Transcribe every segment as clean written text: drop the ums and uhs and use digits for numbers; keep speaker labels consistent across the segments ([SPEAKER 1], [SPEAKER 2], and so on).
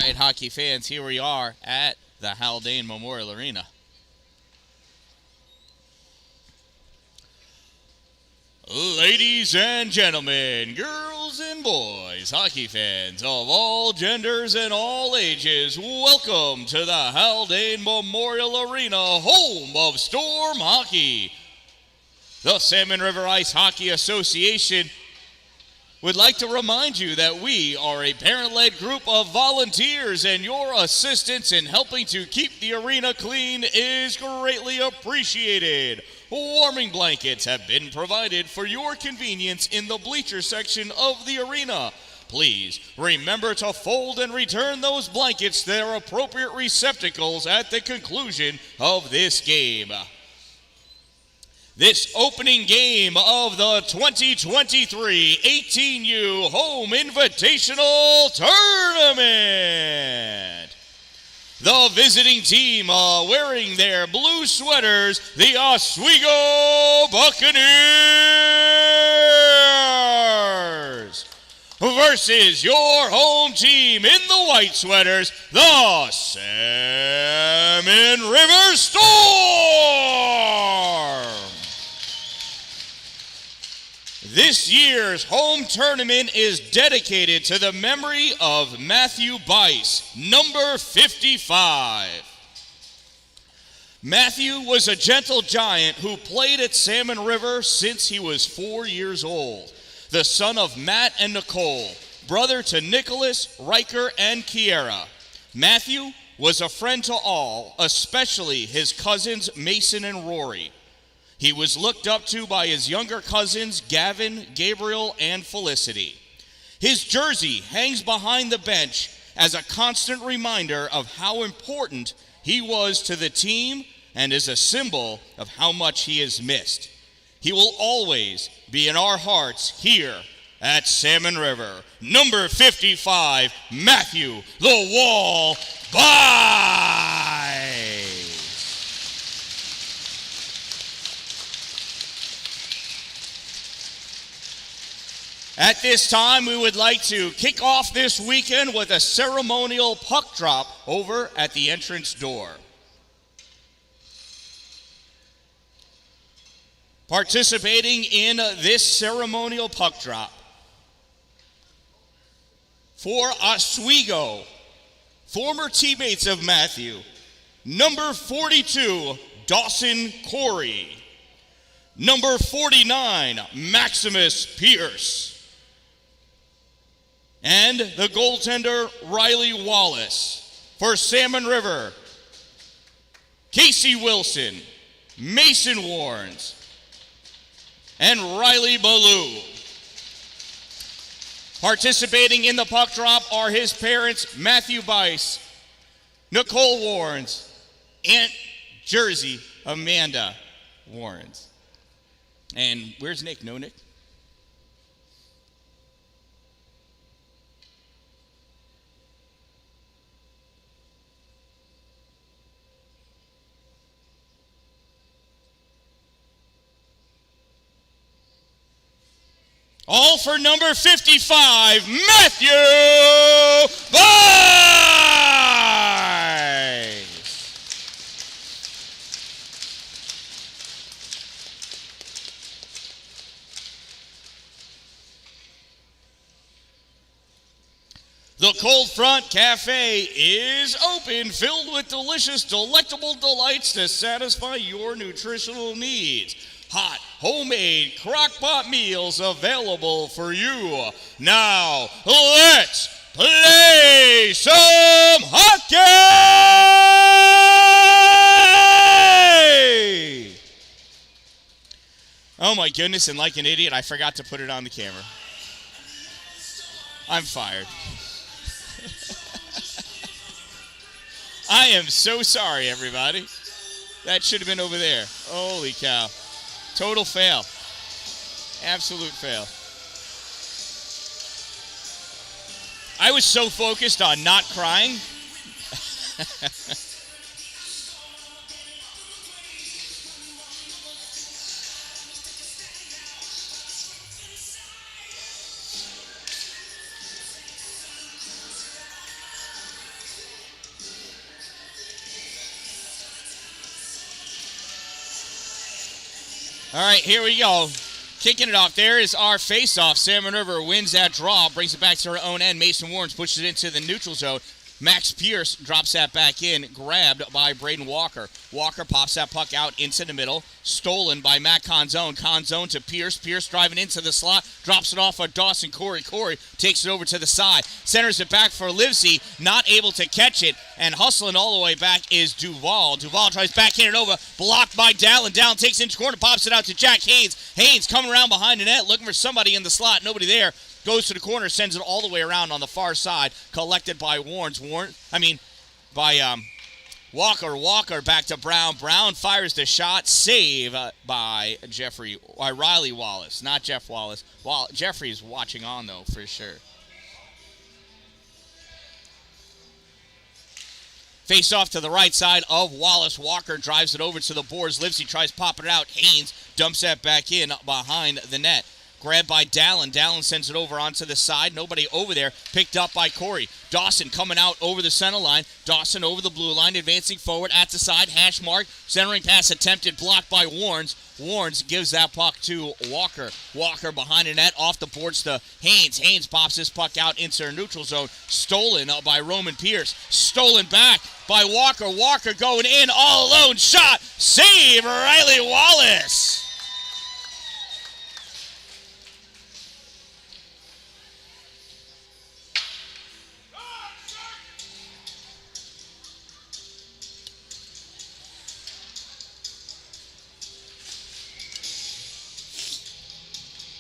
[SPEAKER 1] right, hockey fans, here we are at the Haldane Memorial Arena. Ladies and gentlemen, girls and boys, hockey fans of all genders and all ages, welcome to the Haldane Memorial Arena, home of Storm Hockey. The Salmon River Ice Hockey Association would like to remind you that we are a parent-led group of volunteers, and your assistance in helping to keep the arena clean is greatly appreciated. Warming blankets have been provided for your convenience in the bleacher section of the arena. Please remember to fold and return those blankets to their appropriate receptacles at the conclusion of this game. This opening game of the 2023 18U Home Invitational Tournament. The visiting team wearing their blue sweaters, the Oswego Buccaneers, versus your home team in the white sweaters, the Salmon River Storm. This year's home tournament is dedicated to the memory of Matthew Bice, number 55. Matthew was a gentle giant who played at Salmon River since he was 4 years old. The son of Matt and Nicole, brother to Nicholas, Riker, and Kiera. Matthew was a friend to all, especially his cousins Mason and Rory. He was looked up to by his younger cousins, Gavin, Gabriel, and Felicity. His jersey hangs behind the bench as a constant reminder of how important he was to the team and is a symbol of how much he is missed. He will always be in our hearts here at Salmon River. Number 55, Matthew the Wall Bice. At this time, we would like to kick off this weekend with a ceremonial puck drop over at the entrance door. Participating in this ceremonial puck drop for Oswego, former teammates of Matthew, number 42, Dawson Corey, number 49, Maximus Pierce, and the goaltender, Riley Wallace. For Salmon River, Casey Wilson, Mason Warnes, and Riley Ballou. Participating in the puck drop are his parents, Matthew Bice, Nicole Warnes, Aunt Jersey, Amanda Warnes. And where's Nick? No Nick? All for number 55, Matthew Bice. The Cold Front Cafe is open, filled with delicious, delectable delights to satisfy your nutritional needs. Hot, homemade, crock-pot meals available for you. Now, let's play some hockey! Oh my goodness, and like an idiot, I forgot to put it on the camera. I'm fired. I am so sorry, everybody. That should have been over there. Holy cow. Total fail. Absolute fail. I was so focused on not crying. All right, here we go. Kicking it off. There is our face-off. Salmon River wins that draw, brings it back to her own end. Mason Warrens pushes it into the neutral zone. Max Pierce drops that back in, grabbed by Braden Walker. Walker pops that puck out into the middle, stolen by Matt Conzone. Conzone to Pierce. Pierce driving into the slot, drops it off of Dawson Corey. Corey takes it over to the side, centers it back for Livesey, not able to catch it, and hustling all the way back is Duval. Duval tries backhand it over, blocked by Dan-Dalin. Dan-Dalin takes it into corner, pops it out to Jack Haynes. Haynes coming around behind the net, looking for somebody in the slot. Nobody there. Goes to the corner, sends it all the way around on the far side, collected by Walker. Walker back to Brown. Brown fires the shot, save by Riley Wallace, not Jeff Wallace. Jeffrey's watching on though for sure. Face off to the right side of Wallace. Walker drives it over to the boards. Livesey tries popping it out. Haynes dumps that back in behind the net. Grabbed by Dalin. Dalin sends it over onto the side. Nobody over there. Picked up by Corey. Dawson coming out over the center line. Dawson over the blue line. Advancing forward at the side. Hash mark. Centering pass attempted. Blocked by Warrens. Warrens gives that puck to Walker. Walker behind the net. Off the boards to Haynes. Haynes pops this puck out into her neutral zone. Stolen by Roman Pierce. Stolen back by Walker. Walker going in all alone. Shot. Save Riley Wallace.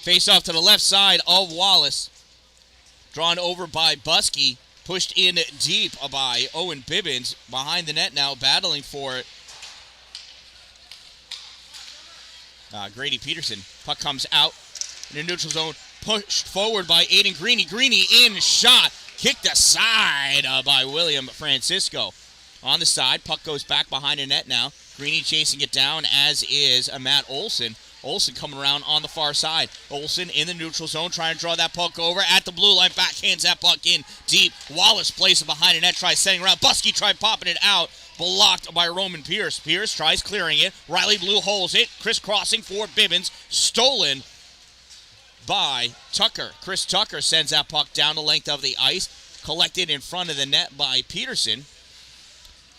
[SPEAKER 1] Face off to the left side of Wallace. Drawn over by Buskey. Pushed in deep by Owen Bibbins. Behind the net now, battling for it. Grady Peterson. Puck comes out in the neutral zone. Pushed forward by Aiden Greeny. Greeny in shot. Kicked aside by William Francisco. On the side, puck goes back behind the net now. Greeny chasing it down, as is Matt Olson. Olsen coming around on the far side. Olsen in the neutral zone, trying to draw that puck over at the blue line. Backhands that puck in deep. Wallace plays it behind the net, tries setting around. Buskey tried popping it out. Blocked by Roman Pierce. Pierce tries clearing it. Riley Blue holds it. Crisscrossing for Bibbins. Stolen by Tucker. Chris Tucker sends that puck down the length of the ice. Collected in front of the net by Peterson.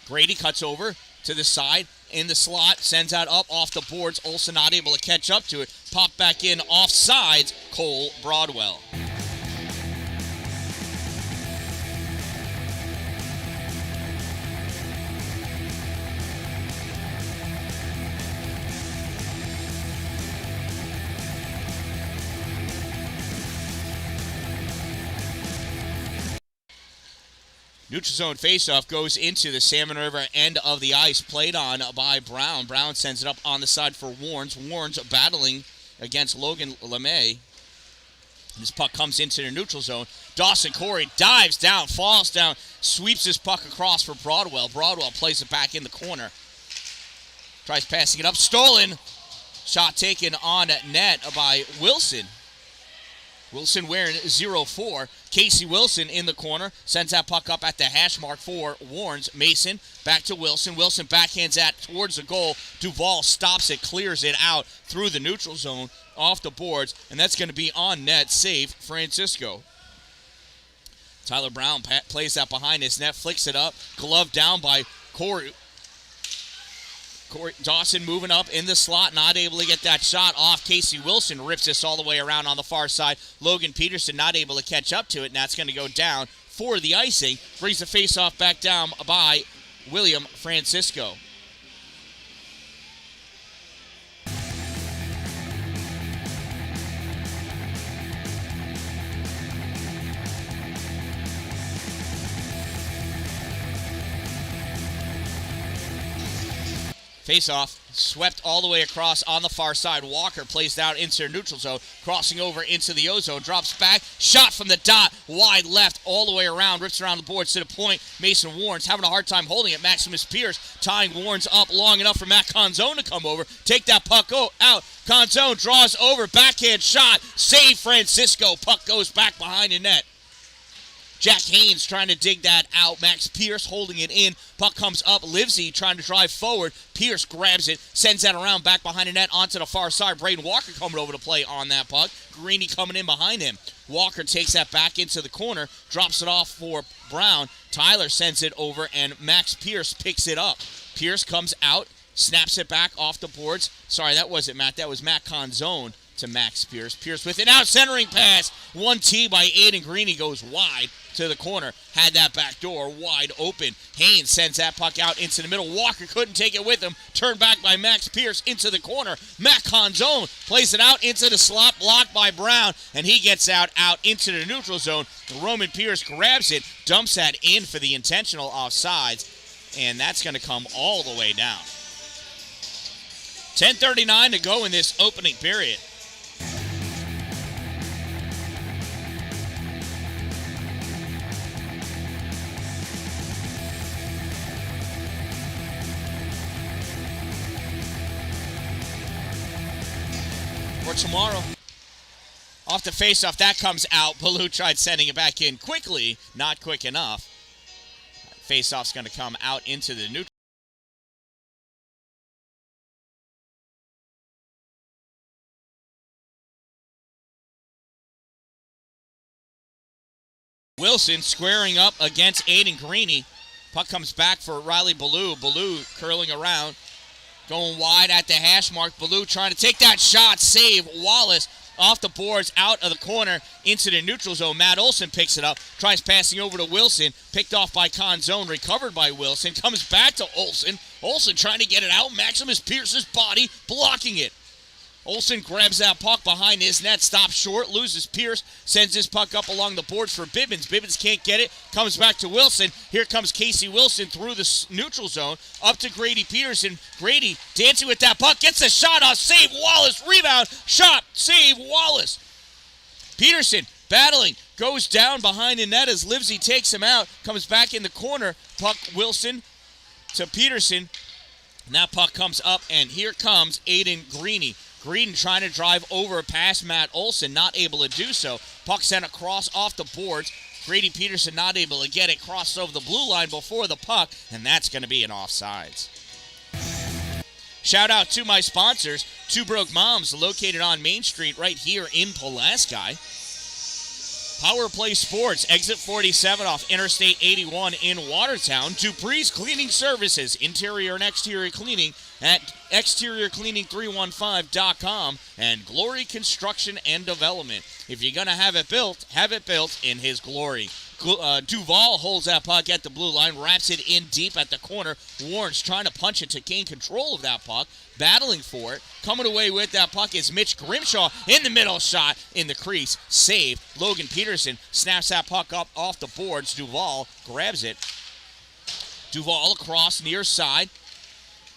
[SPEAKER 1] Grady cuts over to the side. In the slot, sends out up off the boards. Olsen not able to catch up to it. Pop back in off sides. Cole Broadwell. Neutral zone faceoff goes into the Salmon River end of the ice, played on by Brown. Brown sends it up on the side for Warrens. Warrens battling against Logan LeMay. This puck comes into the neutral zone. Dawson Corey dives down, falls down, sweeps this puck across for Broadwell. Broadwell plays it back in the corner. Tries passing it up, stolen. Shot taken on net by Wilson. Wilson wearing 0-4. Casey Wilson in the corner. Sends that puck up at the hash mark for Warrens. Mason back to Wilson. Wilson backhands that towards the goal. Duval stops it, clears it out through the neutral zone, off the boards, and that's going to be on net. Save Francisco. Tyler Brown plays that behind his net, flicks it up. Glove down by Corey. Dawson moving up in the slot, not able to get that shot off. Casey Wilson rips this all the way around on the far side. Logan Peterson not able to catch up to it, and that's going to go down for the icing. Brings the face-off back down by William Francisco. Face-off, swept all the way across on the far side. Walker plays down into the neutral zone, crossing over into the O-zone, drops back, shot from the dot, wide left, all the way around, rips around the boards to the point. Mason Warrens having a hard time holding it. Maximus Pierce tying Warrens up long enough for Matt Conzone to come over, take that puck out. Conzone draws over, backhand shot, save Francisco. Puck goes back behind the net. Jack Haynes trying to dig that out. Max Pierce holding it in. Puck comes up. Livesey trying to drive forward. Pierce grabs it, sends that around back behind the net onto the far side. Braden Walker coming over to play on that puck. Greeny coming in behind him. Walker takes that back into the corner, drops it off for Brown. Tyler sends it over, and Max Pierce picks it up. Pierce comes out, snaps it back off the boards. Sorry, that wasn't Matt. That was Matt Conzone to Max Pierce. Pierce with an out-centering pass. 1T by Aiden Greeny goes wide to the corner. Had that back door wide open. Haynes sends that puck out into the middle. Walker couldn't take it with him. Turned back by Max Pierce into the corner. Matt Conzone plays it out into the slot, blocked by Brown, and he gets out into the neutral zone. Roman Pierce grabs it, dumps that in for the intentional offsides, and that's going to come all the way down. 10:39 to go in this opening period. For tomorrow, off the faceoff, that comes out. Baloo tried sending it back in quickly, not quick enough. Faceoff's going to come out into the neutral. Wilson squaring up against Aiden Greeny. Puck comes back for Riley Baloo. Baloo curling around. Going wide at the hash mark. Baloo trying to take that shot. Save. Wallace off the boards, out of the corner, into the neutral zone. Matt Olson picks it up. Tries passing over to Wilson. Picked off by Conzone. Recovered by Wilson. Comes back to Olson. Olson trying to get it out. Maximus Pierce's body blocking it. Olson grabs that puck behind his net, stops short, loses Pierce, sends his puck up along the boards for Bibbins. Bibbins can't get it, comes back to Wilson. Here comes Casey Wilson through the neutral zone, up to Grady Peterson. Grady dancing with that puck, gets a shot off, save Wallace, rebound, shot, save Wallace. Peterson battling, goes down behind the net as Livesey takes him out, comes back in the corner, puck Wilson to Peterson. And that puck comes up, and here comes Aiden Greeny. Greeny trying to drive over past Matt Olson, not able to do so. Puck sent across off the boards. Grady Peterson not able to get it, crossed over the blue line before the puck, and that's going to be an offsides. Shout out to my sponsors, Two Broke Moms, located on Main Street right here in Pulaski. Power Play Sports, exit 47 off Interstate 81 in Watertown. Dupree's Cleaning Services, interior and exterior cleaning at exteriorcleaning315.com. And Glory Construction and Development. If you're going to have it built in his glory. Duval holds that puck at the blue line, wraps it in deep at the corner. Warren's trying to punch it to gain control of that puck, battling for it. Coming away with that puck is Mitch Grimshaw in the middle, shot in the crease, save. Logan Peterson snaps that puck up off the boards. Duval grabs it. Duval across near side,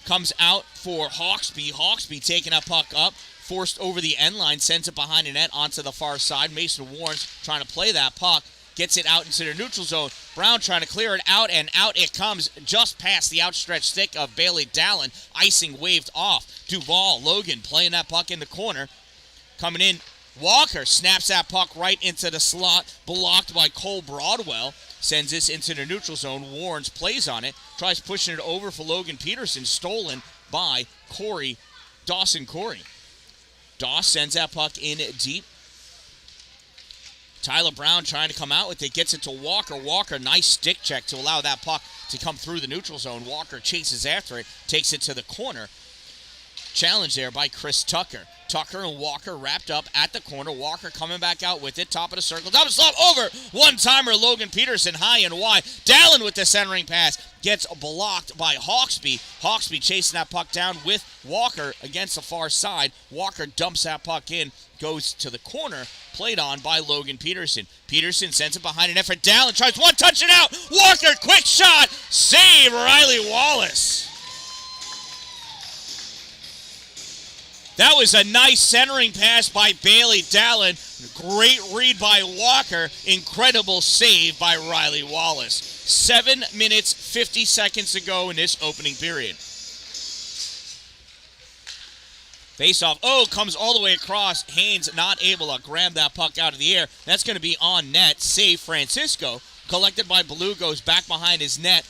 [SPEAKER 1] comes out for Hawksby. Hawksby taking that puck up, forced over the end line, sends it behind the net onto the far side. Mason Warren's trying to play that puck. Gets it out into the neutral zone. Brown trying to clear it out, and out it comes just past the outstretched stick of Bailey Dallin. Icing waved off. Duval, Logan playing that puck in the corner. Coming in, Walker snaps that puck right into the slot, blocked by Cole Broadwell. Sends this into the neutral zone. Warrens plays on it. Tries pushing it over for Logan Peterson. Stolen by Dawson Corey. Doss sends that puck in deep. Tyler Brown trying to come out with it, gets it to Walker. Walker, nice stick check to allow that puck to come through the neutral zone. Walker chases after it, takes it to the corner. Challenge there by Chris Tucker. Tucker and Walker wrapped up at the corner. Walker coming back out with it, top of the circle. Double slot over. One-timer, Logan Peterson high and wide. Dallin with the centering pass. Gets blocked by Hawksby. Hawksby chasing that puck down with Walker against the far side. Walker dumps that puck in, goes to the corner, played on by Logan Peterson. Peterson sends it behind an effort. Dallin tries one, touch it out. Walker, quick shot. Save Riley Wallace. That was a nice centering pass by Bailey Dallin. Great read by Walker. Incredible save by Riley Wallace. 7 minutes, 50 seconds to go in this opening period. Face-off. Oh, comes all the way across. Haynes not able to grab that puck out of the air. That's going to be on net. Save Francisco. Collected by Blue, goes back behind his net.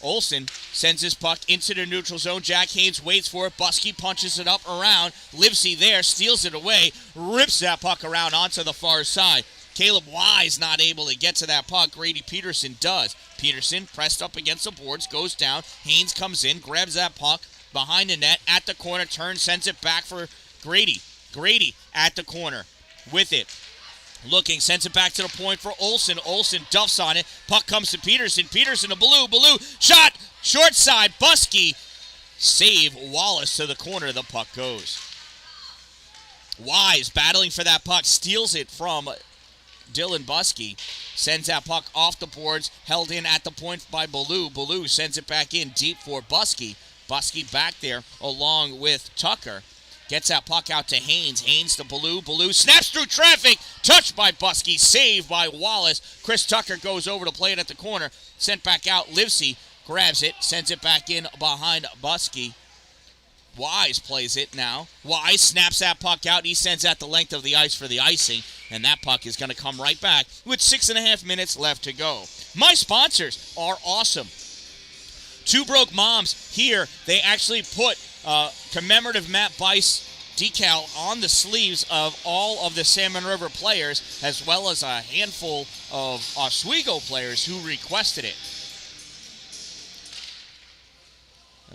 [SPEAKER 1] Olsen sends his puck into the neutral zone. Jack Haynes waits for it. Buskey punches it up around. Livesey there, steals it away, rips that puck around onto the far side. Caleb Wise not able to get to that puck. Grady Peterson does. Peterson pressed up against the boards, goes down. Haynes comes in, grabs that puck behind the net, at the corner, turns, sends it back for Grady. Grady at the corner with it. Looking, sends it back to the point for Olsen. Olsen duffs on it. Puck comes to Peterson. Peterson to Blue. Blue shot. Short side. Buskey. Save. Wallace to the corner. The puck goes. Wise battling for that puck. Steals it from Dylan Buskey. Sends that puck off the boards. Held in at the point by Blue. Blue sends it back in deep for Buskey. Buskey back there along with Tucker. Gets that puck out to Haynes. Haynes to Blue. Blue snaps through traffic. Touched by Buskey. Saved by Wallace. Chris Tucker goes over to play it at the corner. Sent back out. Livesey grabs it. Sends it back in behind Buskey. Wise plays it now. Wise snaps that puck out. He sends out the length of the ice for the icing. And that puck is going to come right back with 6.5 minutes left to go. My sponsors are awesome. Two Broke Moms here. They actually put commemorative Matt Bice decal on the sleeves of all of the Salmon River players, as well as a handful of Oswego players who requested it.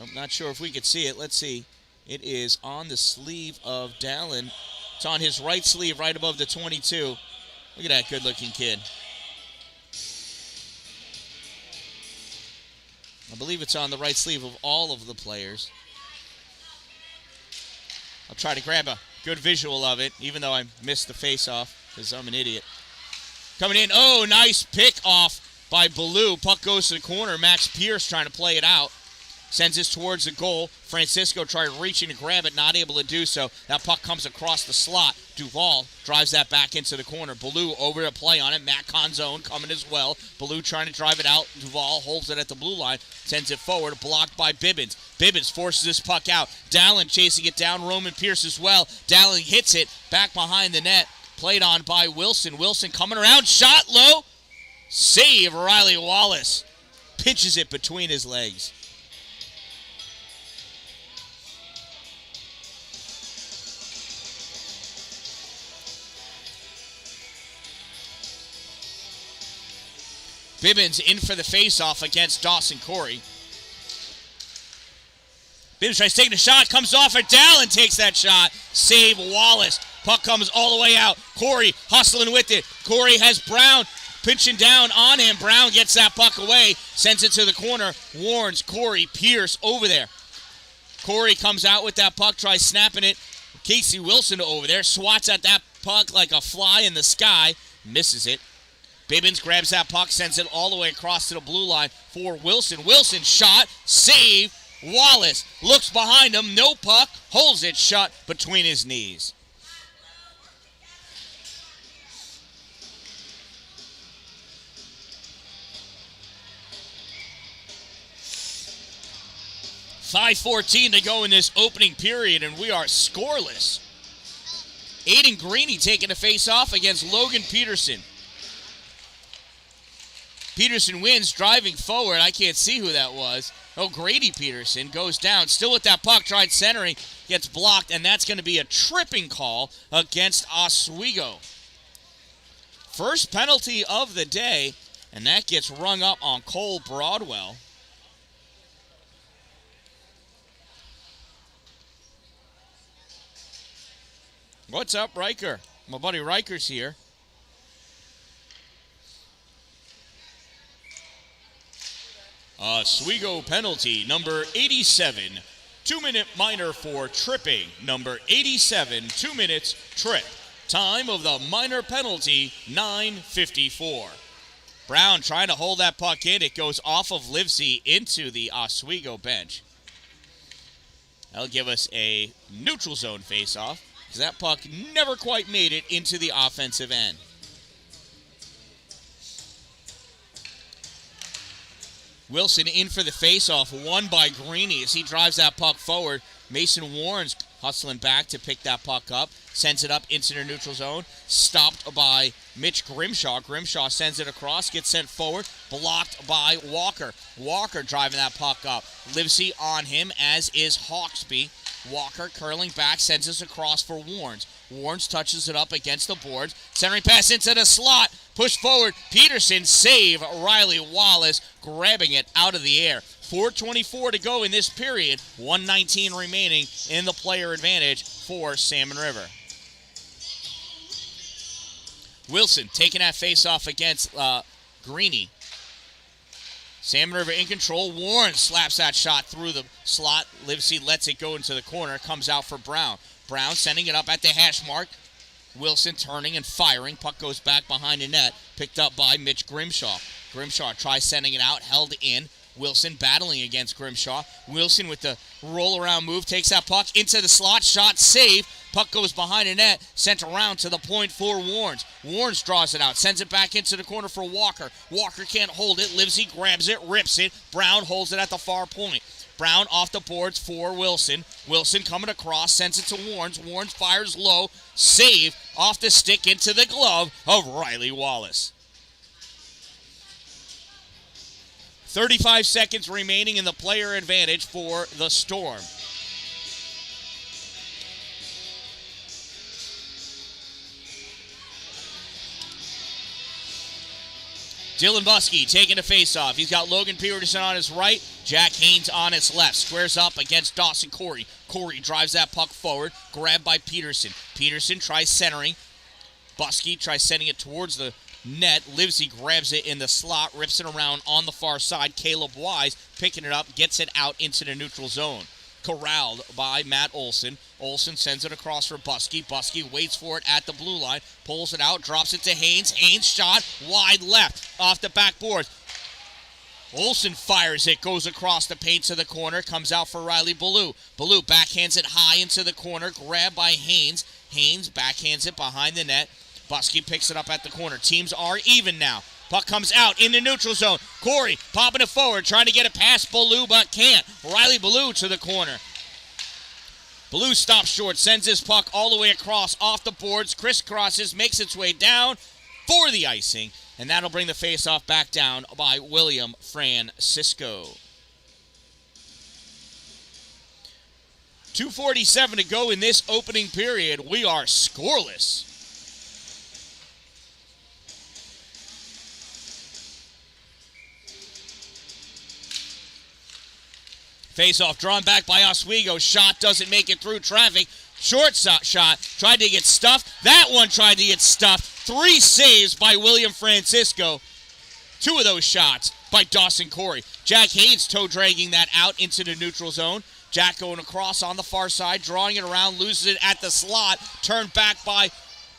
[SPEAKER 1] I'm not sure if we could see it. Let's see. It is on the sleeve of Dan-Dalin. It's on his right sleeve right above the 22. Look at that good-looking kid. I believe it's on the right sleeve of all of the players. I'll try to grab a good visual of it, even though I missed the face-off because I'm an idiot. Coming in. Oh, nice pick off by Blue. Puck goes to the corner. Max Pierce trying to play it out. Sends this towards the goal. Francisco tried reaching to grab it, not able to do so. That puck comes across the slot. Duval drives that back into the corner. Blue over to play on it. Matt Conzone coming as well. Blue trying to drive it out. Duval holds it at the blue line. Sends it forward. Blocked by Bibbins. Bibbins forces this puck out. Dalin chasing it down. Roman Pierce as well. Dalin hits it back behind the net. Played on by Wilson. Wilson coming around. Shot low. Save Riley Wallace. Pinches it between his legs. Bibbins in for the face-off against Dawson Corey. Bibbins tries to take the shot, comes off at Dalin, takes that shot. Save Wallace. Puck comes all the way out. Corey hustling with it. Corey has Brown pinching down on him. Brown gets that puck away, sends it to the corner. Warns Corey Pierce over there. Corey comes out with that puck, tries snapping it. Casey Wilson over there, swats at that puck like a fly in the sky. Misses it. Bibbins grabs that puck, sends it all the way across to the blue line for Wilson. Wilson shot, save, Wallace looks behind him, no puck, holds it shut between his knees. .5:14 to go in this opening period, and we are scoreless. Aiden Greeny taking a face-off against Logan Peterson. Peterson wins, driving forward. I can't see who that was. Oh, Grady Peterson goes down. Still with that puck, tried centering, gets blocked, and that's going to be a tripping call against Oswego. First penalty of the day, and that gets rung up on Cole Broadwell. What's up, Riker? My buddy Riker's here. Oswego penalty, number 87. 2-minute minor for tripping. Number 87, 2 minutes, trip. Time of the minor penalty, 9:54. Brown trying to hold that puck in. It goes off of Livesey into the Oswego bench. That'll give us a neutral zone face-off, because that puck never quite made it into the offensive end. Wilson in for the face-off, won by Greeny as he drives that puck forward. Mason Warren's hustling back to pick that puck up, sends it up into the neutral zone, stopped by Mitch Grimshaw. Grimshaw sends it across, gets sent forward, blocked by Walker. Walker driving that puck up. Livesey on him, as is Hawksby. Walker curling back, sends us across for Warnes. Warnes touches it up against the boards. Centering pass into the slot. Push forward. Peterson save. Riley Wallace grabbing it out of the air. 4:24 to go in this period. 1:19 remaining in the player advantage for Salmon River. Wilson taking that face-off against Greeny. Salmon River in control. Warren slaps that shot through the slot. Livesey lets it go into the corner. Comes out for Brown. Brown sending it up at the hash mark. Wilson turning and firing. Puck goes back behind the net. Picked up by Mitch Grimshaw. Grimshaw tries sending it out. Held in. Wilson battling against Grimshaw. Wilson with the roll-around move. Takes that puck into the slot. Shot save. Puck goes behind the net. Sent around to the point for Warnes. Warnes draws it out. Sends it back into the corner for Walker. Walker can't hold it. Livesey grabs it. Rips it. Brown holds it at the far point. Brown off the boards for Wilson. Wilson coming across. Sends it to Warnes. Warnes fires low. Save off the stick into the glove of Riley Wallace. 35 seconds remaining in the player advantage for the Storm. Dylan Buskey taking a face-off. He's got Logan Peterson on his right, Jack Haynes on his left. Squares up against Dawson Corey. Corey drives that puck forward, grabbed by Peterson. Peterson tries centering. Buskey tries sending it towards the net. Livesey grabs it in the slot, rips it around on the far side. Caleb Wise picking it up, gets it out into the neutral zone. Corralled by Matt Olson. Olson sends it across for Buskey. Buskey waits for it at the blue line, pulls it out, drops it to Haynes. Haynes shot wide left off the backboard. Olson fires it, goes across the paint to the corner, comes out for Riley Ballou. Ballou backhands it high into the corner, grabbed by Haynes. Haynes backhands it behind the net. Buskey picks it up at the corner. Teams are even now. Puck comes out in the neutral zone. Corey popping it forward, trying to get it past Ballou, but can't. Riley Ballou to the corner. Ballou stops short, sends his puck all the way across, off the boards, crisscrosses, makes its way down for the icing, and that'll bring the face-off back down by William Francisco. 2:47 to go in this opening period. We are scoreless. Face-off drawn back by Oswego. Shot doesn't make it through traffic. Short shot. Tried to get stuffed. That one tried to get stuffed. 3 saves by William Francisco. 2 of those shots by Dawson Corey. Jack Haynes toe dragging that out into the neutral zone. Jack going across on the far side, drawing it around, loses it at the slot. Turned back by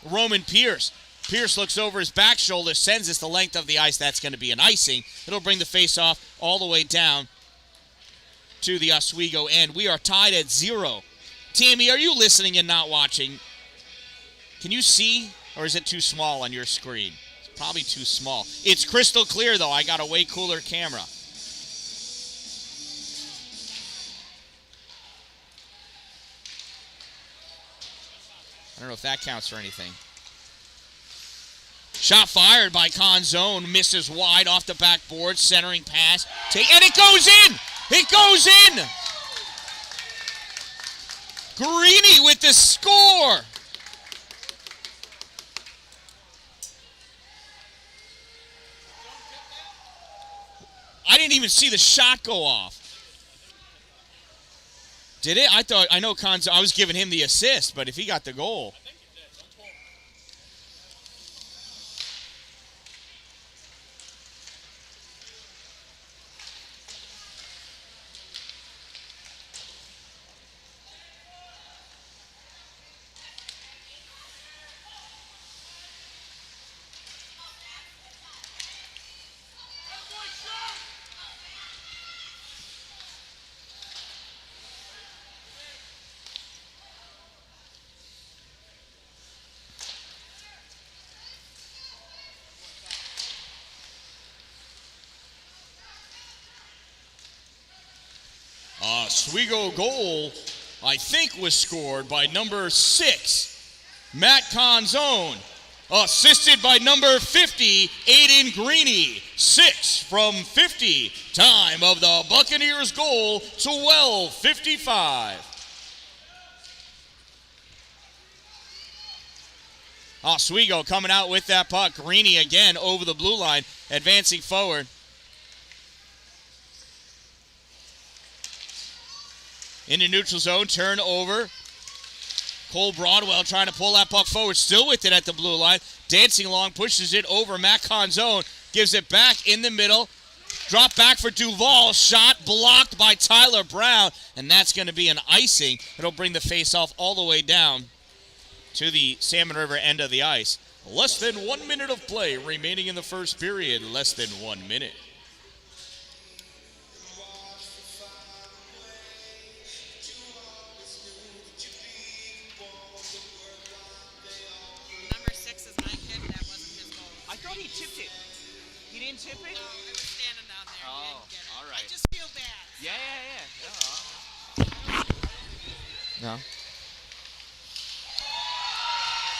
[SPEAKER 1] Roman Pierce. Pierce looks over his back shoulder, sends this the length of the ice. That's going to be an icing. It'll bring the face-off all the way down to the Oswego end. We are tied at 0. Tammy, are you listening and not watching? Can you see, or is it too small on your screen? It's probably too small. It's crystal clear, though. I got a way cooler camera. I don't know if that counts for anything. Shot fired by Conzone. Misses wide off the backboard. Centering pass. And it goes in! It goes in! Greeny with the score! I didn't even see the shot go off. Did it? I know I was giving him the assist, but if he got the goal. Oswego goal I think was scored by number 6, Matt Canzone. Assisted by number 50, Aiden Greeny. 6 from 50. Time of the Buccaneers goal, 12:55. Oswego coming out with that puck. Greeny again over the blue line, advancing forward. Into neutral zone, turnover. Cole Broadwell trying to pull that puck forward, still with it at the blue line. Dancing along, pushes it over. Matt Canzone gives it back in the middle. Drop back for Duval. Shot blocked by Tyler Brown, and that's going to be an icing. It'll bring the face-off all the way down to the Salmon River end of the ice. Less than 1 minute of play remaining in the first period. Less than 1 minute.
[SPEAKER 2] Tip it?
[SPEAKER 3] No, I was standing down there.
[SPEAKER 2] Oh,
[SPEAKER 3] Didn't get it.
[SPEAKER 2] all right.
[SPEAKER 3] I just feel bad.
[SPEAKER 2] Yeah.
[SPEAKER 1] No.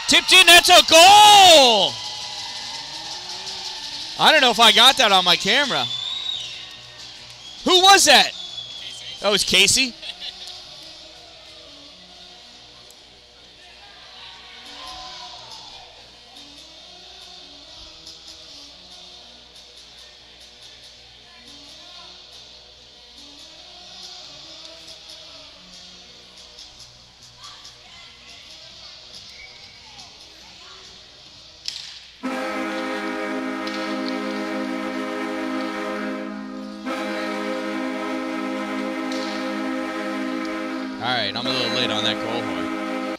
[SPEAKER 1] Tipped in, that's a goal! I don't know if I got that on my camera. Who was that?
[SPEAKER 3] Casey.
[SPEAKER 1] That was Casey. All right, I'm a little late on that goal horn.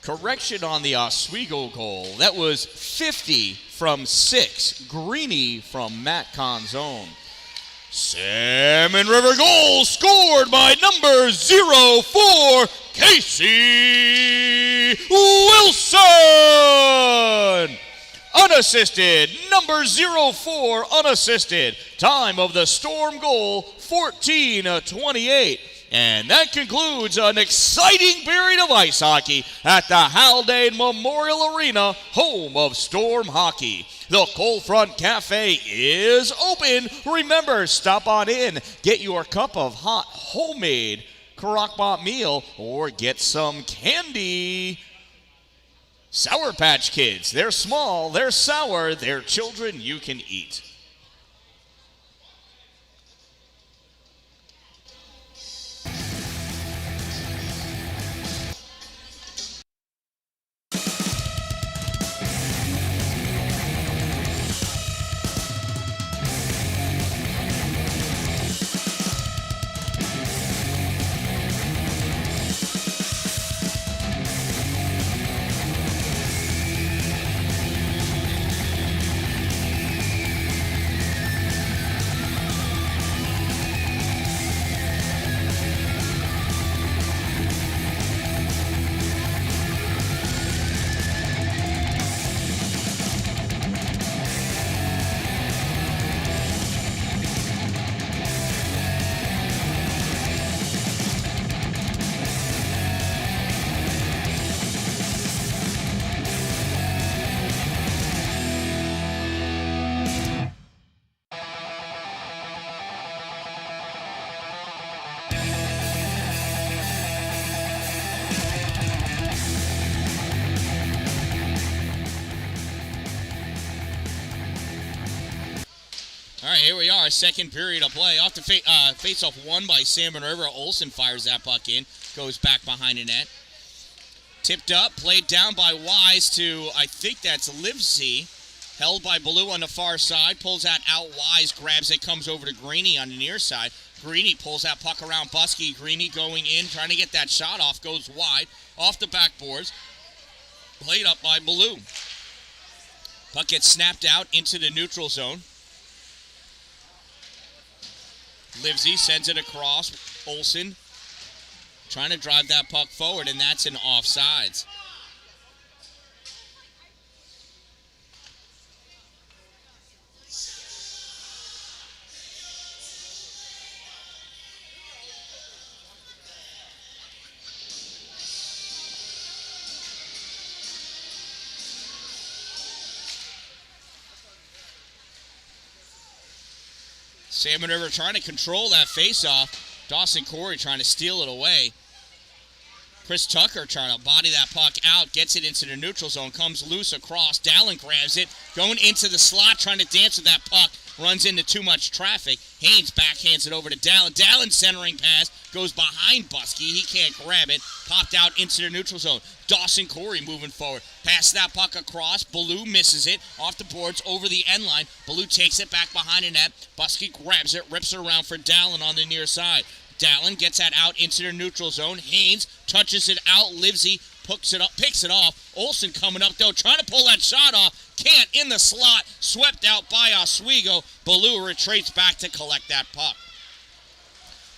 [SPEAKER 1] Correction on the Oswego goal. That was 50 from 6. Greeny from Matt Canzone. Salmon River goal scored by number 04, Casey Wilson. Unassisted, number 04, unassisted. Time of the Storm goal, 14:28. And that concludes an exciting period of ice hockey at the Haldane Memorial Arena, home of Storm hockey. The Cold Front Cafe is open. Remember, stop on in, get your cup of hot homemade crock-pot meal, or get some candy. Sour Patch Kids, they're small, they're sour, they're children you can eat. All right, here we are, second period of play. Off the face-off won by Salmon River. Olsen fires that puck in, goes back behind the net. Tipped up, played down by Wise to, I think that's Livesey. Held by Ballou on the far side, pulls that out. Wise grabs it, comes over to Greeny on the near side. Greeny pulls that puck around Buskey. Greeny going in, trying to get that shot off, goes wide, off the backboards. Played up by Ballou. Puck gets snapped out into the neutral zone. Livesey sends it across. Olsen trying to drive that puck forward, and that's an offsides. Salmon River trying to control that face-off. Dawson Corey trying to steal it away. Chris Tucker trying to body that puck out, gets it into the neutral zone, comes loose across. Dalin grabs it, going into the slot, trying to dance with that puck, runs into too much traffic. Haynes backhands it over to Dalin. Dalin centering pass, goes behind Buskey. He can't grab it, popped out into the neutral zone. Dawson Corey moving forward, passes that puck across. Ballou misses it, off the boards, over the end line. Ballou takes it back behind the net. Buskey grabs it, rips it around for Dalin on the near side. Dalin gets that out into the neutral zone. Haynes touches it out. Livesey picks it off. Olsen coming up, though, trying to pull that shot off. Can't in the slot. Swept out by Oswego. Ballou retreats back to collect that puck.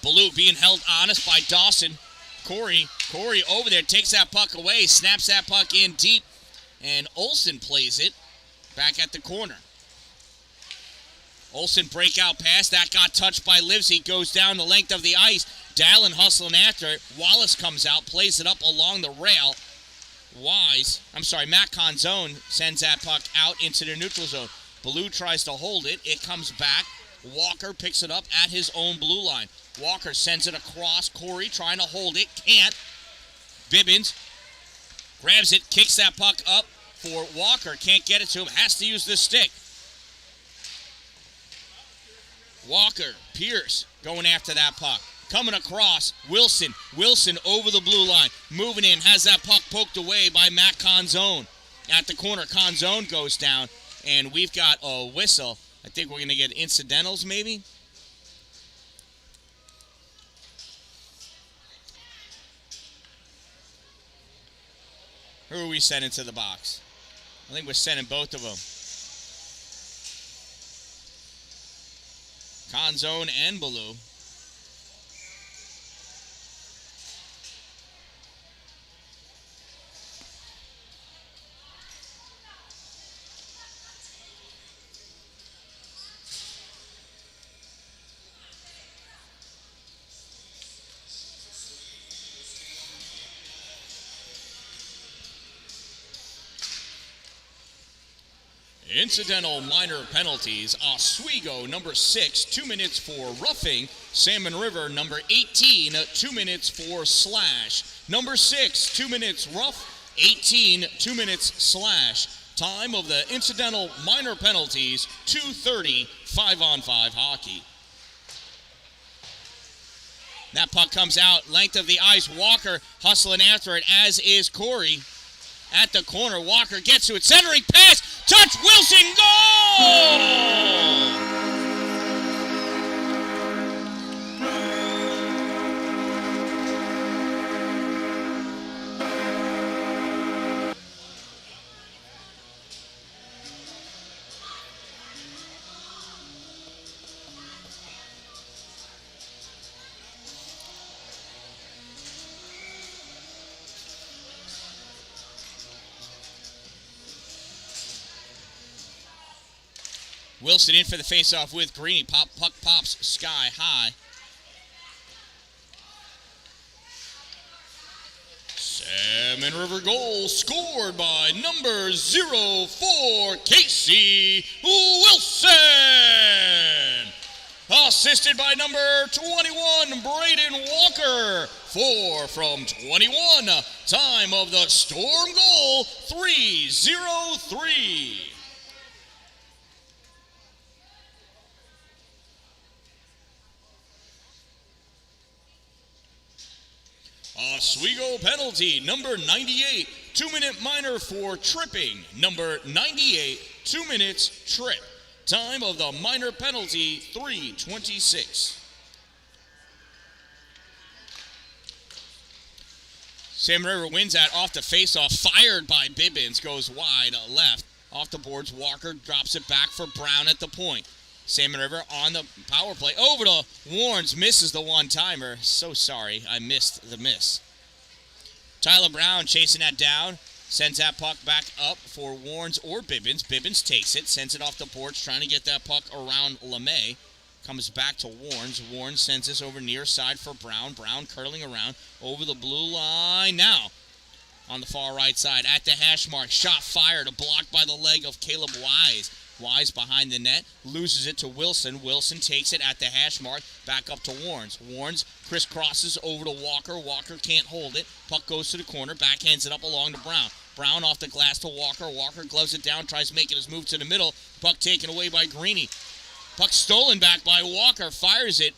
[SPEAKER 1] Ballou being held honest by Dawson. Corey over there takes that puck away. Snaps that puck in deep. And Olsen plays it back at the corner. Olsen breakout pass. That got touched by Livesey. Goes down the length of the ice. Dalin hustling after it. Wallace comes out. Plays it up along the rail. Matt Conzone sends that puck out into the neutral zone. Ballou tries to hold it. It comes back. Walker picks it up at his own blue line. Walker sends it across. Corey trying to hold it. Can't. Bibbins grabs it. Kicks that puck up for Walker. Can't get it to him. Has to use the stick. Walker, Pierce going after that puck. Coming across, Wilson over the blue line. Moving in, has that puck poked away by Matt Conzone. At the corner, Conzone goes down, and we've got a whistle. I think we're going to get incidentals maybe. Who are we sending to the box? I think we're sending both of them. Conzone and Ballou. Incidental minor penalties. Oswego, number 6, 2 minutes for roughing. Salmon River, number 18, 2 minutes for slash. Number 6, 2 minutes rough. 18, 2 minutes slash. Time of the incidental minor penalties, 2:30, 5-on-5 hockey. That puck comes out, length of the ice. Walker hustling after it, as is Corey. At the corner, Walker gets to it. Centering pass. Touch. Wilson. Goal! Wilson in for the faceoff with Greeny. Puck pops sky high. Salmon River goal scored by number 04, Casey Wilson. Assisted by number 21, Braden Walker. 4 from 21. Time of the Storm goal, 3:03. Oswego penalty, number 98, 2-minute minor for tripping. Number 98, 2 minutes trip. Time of the minor penalty, 3:26. Salmon River wins that off the faceoff, fired by Bibbins, goes wide left. Off the boards, Walker drops it back for Brown at the point. Salmon River on the power play. Over to Warnes, misses the one-timer. So sorry, I missed the miss. Tyler Brown chasing that down. Sends that puck back up for Warnes or Bibbins. Bibbins takes it, sends it off the boards, trying to get that puck around LeMay. Comes back to Warnes. Warnes sends this over near side for Brown. Brown curling around over the blue line. Now, on the far right side, at the hash mark. Shot fired, blocked by the leg of Caleb Wise. Wise behind the net, loses it to Wilson. Wilson takes it at the hash mark, back up to Warnes. Warnes crisscrosses over to Walker. Walker can't hold it. Puck goes to the corner, backhands it up along to Brown. Brown off the glass to Walker. Walker gloves it down, tries making his move to the middle. Puck taken away by Greeny. Puck stolen back by Walker, fires it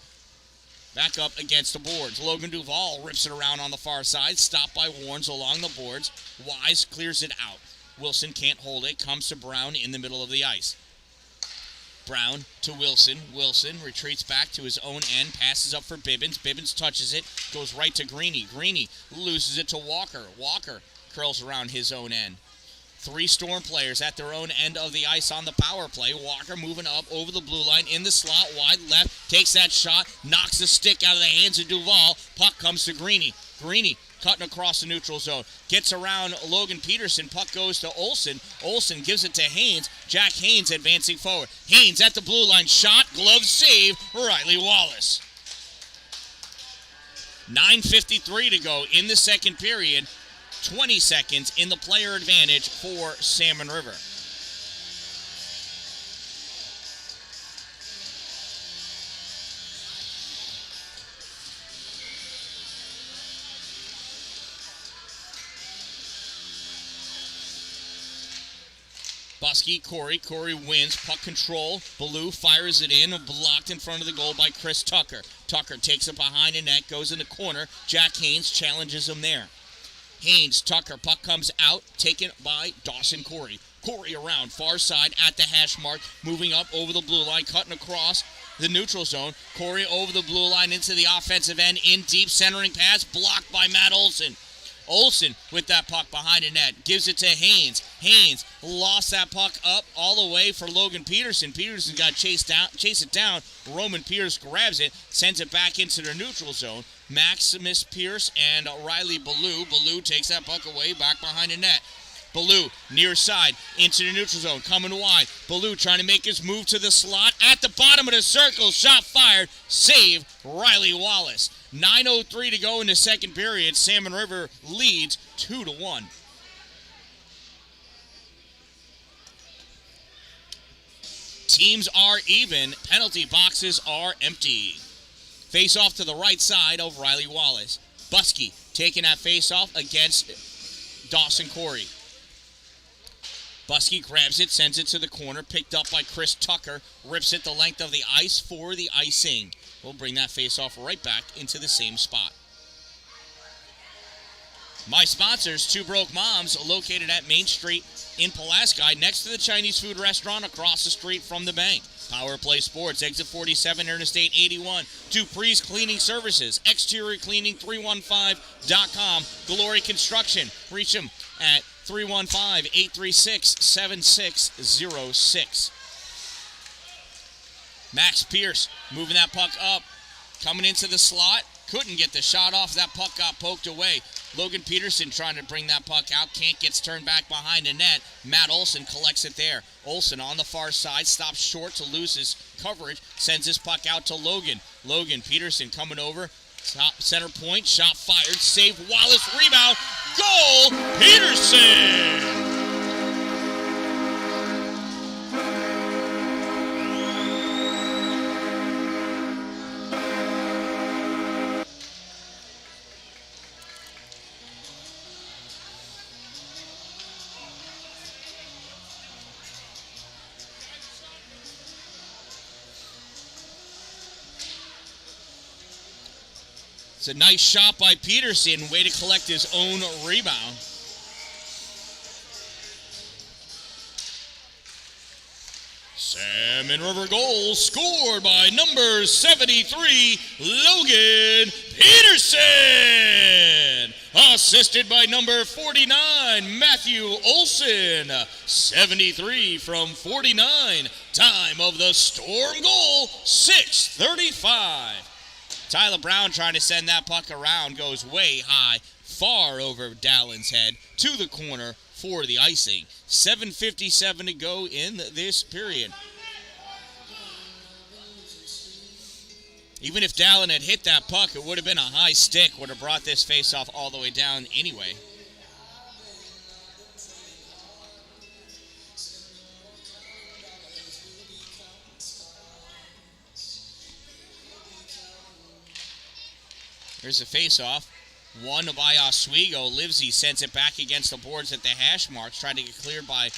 [SPEAKER 1] back up against the boards. Logan Duvall rips it around on the far side, stopped by Warnes along the boards. Wise clears it out. Wilson can't hold it, comes to Brown in the middle of the ice. Brown to Wilson. Wilson retreats back to his own end, passes up for Bibbins. Bibbins touches it, goes right to Greeny. Greeny loses it to Walker. Walker curls around his own end. 3 Storm players at their own end of the ice on the power play. Walker moving up over the blue line in the slot, wide left, takes that shot, knocks the stick out of the hands of Duvall. Puck comes to Greeny. Greeny cutting across the neutral zone. Gets around Logan Peterson. Puck goes to Olsen. Olsen gives it to Haynes. Jack Haynes advancing forward. Haynes at the blue line. Shot, glove save, Riley Wallace. 9:53 to go in the second period. 20 seconds in the player advantage for Salmon River. Buskey, Corey. Corey wins. Puck control. Ballou fires it in. Blocked in front of the goal by Chris Tucker. Tucker takes it behind the net. Goes in the corner. Jack Haynes challenges him there. Haynes, Tucker. Puck comes out. Taken by Dawson Corey. Corey around. Far side at the hash mark. Moving up over the blue line. Cutting across the neutral zone. Corey over the blue line into the offensive end. In deep. Centering pass. Blocked by Matt Olson. Olsen with that puck behind the net. Gives it to Haynes. Haynes lost that puck up all the way for Logan Peterson. Peterson got chase it down. Roman Pierce grabs it. Sends it back into the neutral zone. Maximus Pierce and Riley Ballou. Ballou takes that puck away back behind the net. Ballou near side into the neutral zone. Coming wide. Ballou trying to make his move to the slot. At the bottom of the circle. Shot fired. Save Riley Wallace. 9:03 to go in the second period. Salmon River leads 2-1. Teams are even. Penalty boxes are empty. Face off to the right side of Riley Wallace. Buskey taking that face off against Dawson Corey. Buskey grabs it, sends it to the corner, picked up by Chris Tucker, rips it the length of the ice for the icing. We'll bring that face-off right back into the same spot. My sponsors, Two Broke Moms, located at Main Street in Pulaski, next to the Chinese food restaurant across the street from the bank. Power Play Sports, exit 47, Interstate 81. Dupree's Cleaning Services, exterior cleaning 315.com. Glory Construction, reach them at 315-836-7606. Max Pierce moving that puck up, coming into the slot. Couldn't get the shot off. That puck got poked away. Logan Peterson trying to bring that puck out. Can't, gets turned back behind the net. Matt Olson collects it there. Olson on the far side. Stops short to lose his coverage. Sends his puck out to Logan. Logan Peterson coming over. Top center point. Shot fired. Save Wallace. Rebound. Goal. Peterson. It's a nice shot by Peterson. Way to collect his own rebound. Salmon River goal scored by number 73, Logan Peterson. Assisted by number 49, Matthew Olson. 73 from 49. Time of the Storm goal, 6:35. Tyler Brown trying to send that puck around, goes way high, far over Dallin's head, to the corner for the icing. 7:57 to go in this period. Even if Dallin had hit that puck, it would have been a high stick, would have brought this face-off all the way down anyway. Here's a face-off. Won by Oswego. Livesey sends it back against the boards at the hash marks, trying to get cleared by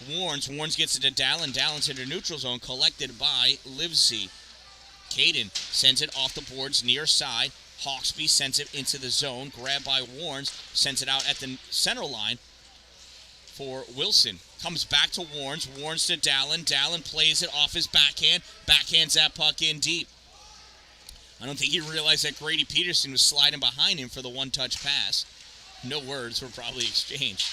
[SPEAKER 1] Warnes. Warnes gets it to Dallin. Dallin's into neutral zone, collected by Livesey. Caden sends it off the boards near side. Hawksby sends it into the zone, grabbed by Warnes, sends it out at the center line for Wilson. Comes back to Warnes. Warnes to Dallin. Dallin plays it off his backhand. Backhands that puck in deep. I don't think he realized that Grady Peterson was sliding behind him for the one-touch pass. No words were probably exchanged.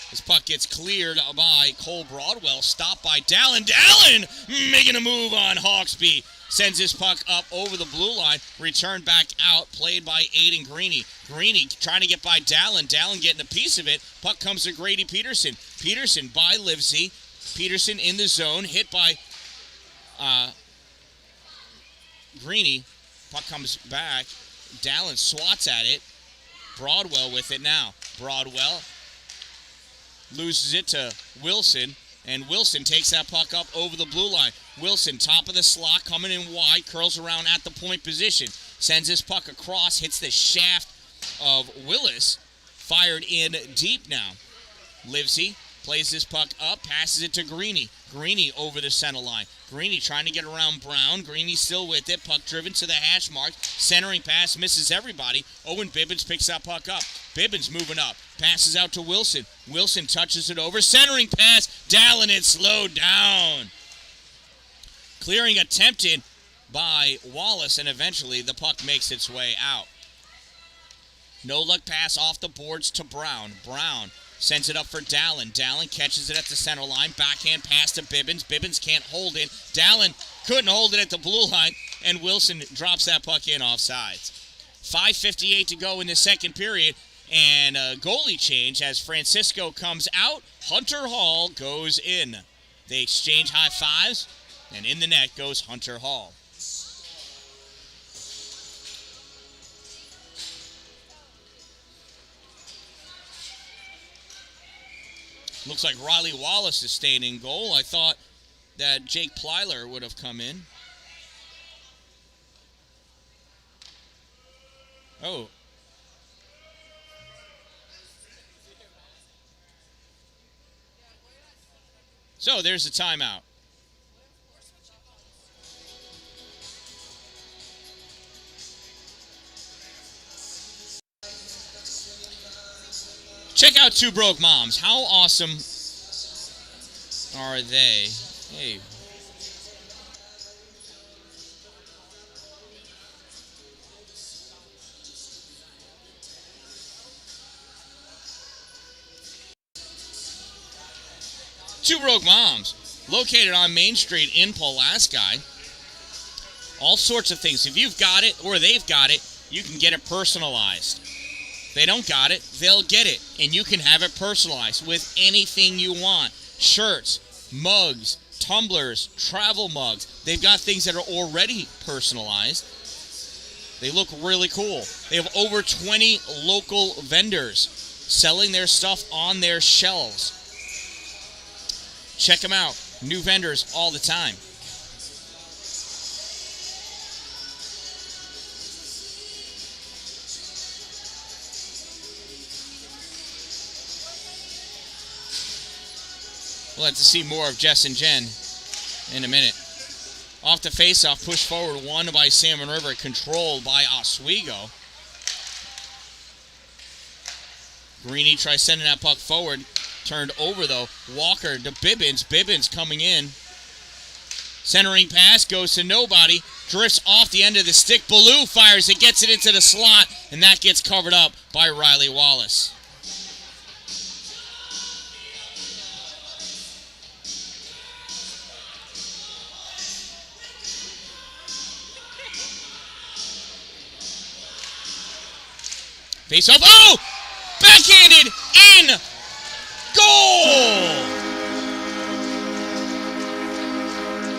[SPEAKER 1] This puck gets cleared by Cole Broadwell. Stopped by Dallin. Dallin making a move on Hawksby. Sends his puck up over the blue line. Returned back out. Played by Aiden Greeny. Greeny trying to get by Dallin. Dallin getting a piece of it. Puck comes to Grady Peterson. Peterson by Livesey. Peterson in the zone. Hit by Greeny. Puck comes back. Dallin swats at it. Broadwell with it now. Broadwell loses it to Wilson, and Wilson takes that puck up over the blue line. Wilson, top of the slot, coming in wide, curls around at the point position. Sends his puck across, hits the shaft of Willis. Fired in deep now. Livesey plays this puck up, passes it to Greeny. Greeny over the center line. Greeny trying to get around Brown. Greeny still with it. Puck driven to the hash mark. Centering pass misses everybody. Owen Bibbins picks that puck up. Bibbins moving up. Passes out to Wilson. Wilson touches it over. Centering pass. Dallin it slowed down. Clearing attempted by Wallace, and eventually the puck makes its way out. No luck pass off the boards to Brown. Brown sends it up for Dallin. Dallin catches it at the center line. Backhand pass to Bibbins. Bibbins can't hold it. Dallin couldn't hold it at the blue line, and Wilson drops that puck in offsides. 5:58 to go in the second period, and a goalie change as Francisco comes out. Hunter Hall goes in. They exchange high fives, and in the net goes Hunter Hall. Looks like Riley Wallace is staying in goal. I thought that Jake Plyler would have come in. Oh. So there's a timeout. Check out Two Broke Moms. How awesome are they? Hey. Two Broke Moms, located on Main Street in Pulaski. All sorts of things. If you've got it or they've got it, you can get it personalized. If they don't got it, they'll get it. And you can have it personalized with anything you want. Shirts, mugs, tumblers, travel mugs. They've got things that are already personalized. They look really cool. They have over 20 local vendors selling their stuff on their shelves. Check them out. New vendors all the time. We'll have to see more of Jess and Jen in a minute. Off the faceoff, push forward, won by Salmon River, controlled by Oswego. Greeny tries sending that puck forward. Turned over, though. Walker to Bibbins. Bibbins coming in. Centering pass goes to nobody. Drifts off the end of the stick. Ballou fires it, gets it into the slot, and that gets covered up by Riley Wallace. Face off. Oh! Backhanded in! Goal!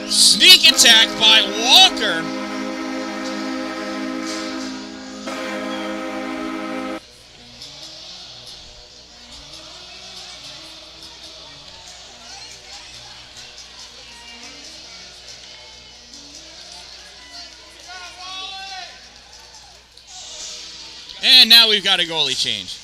[SPEAKER 1] Sneak attack by Walker. And now we've got a goalie change.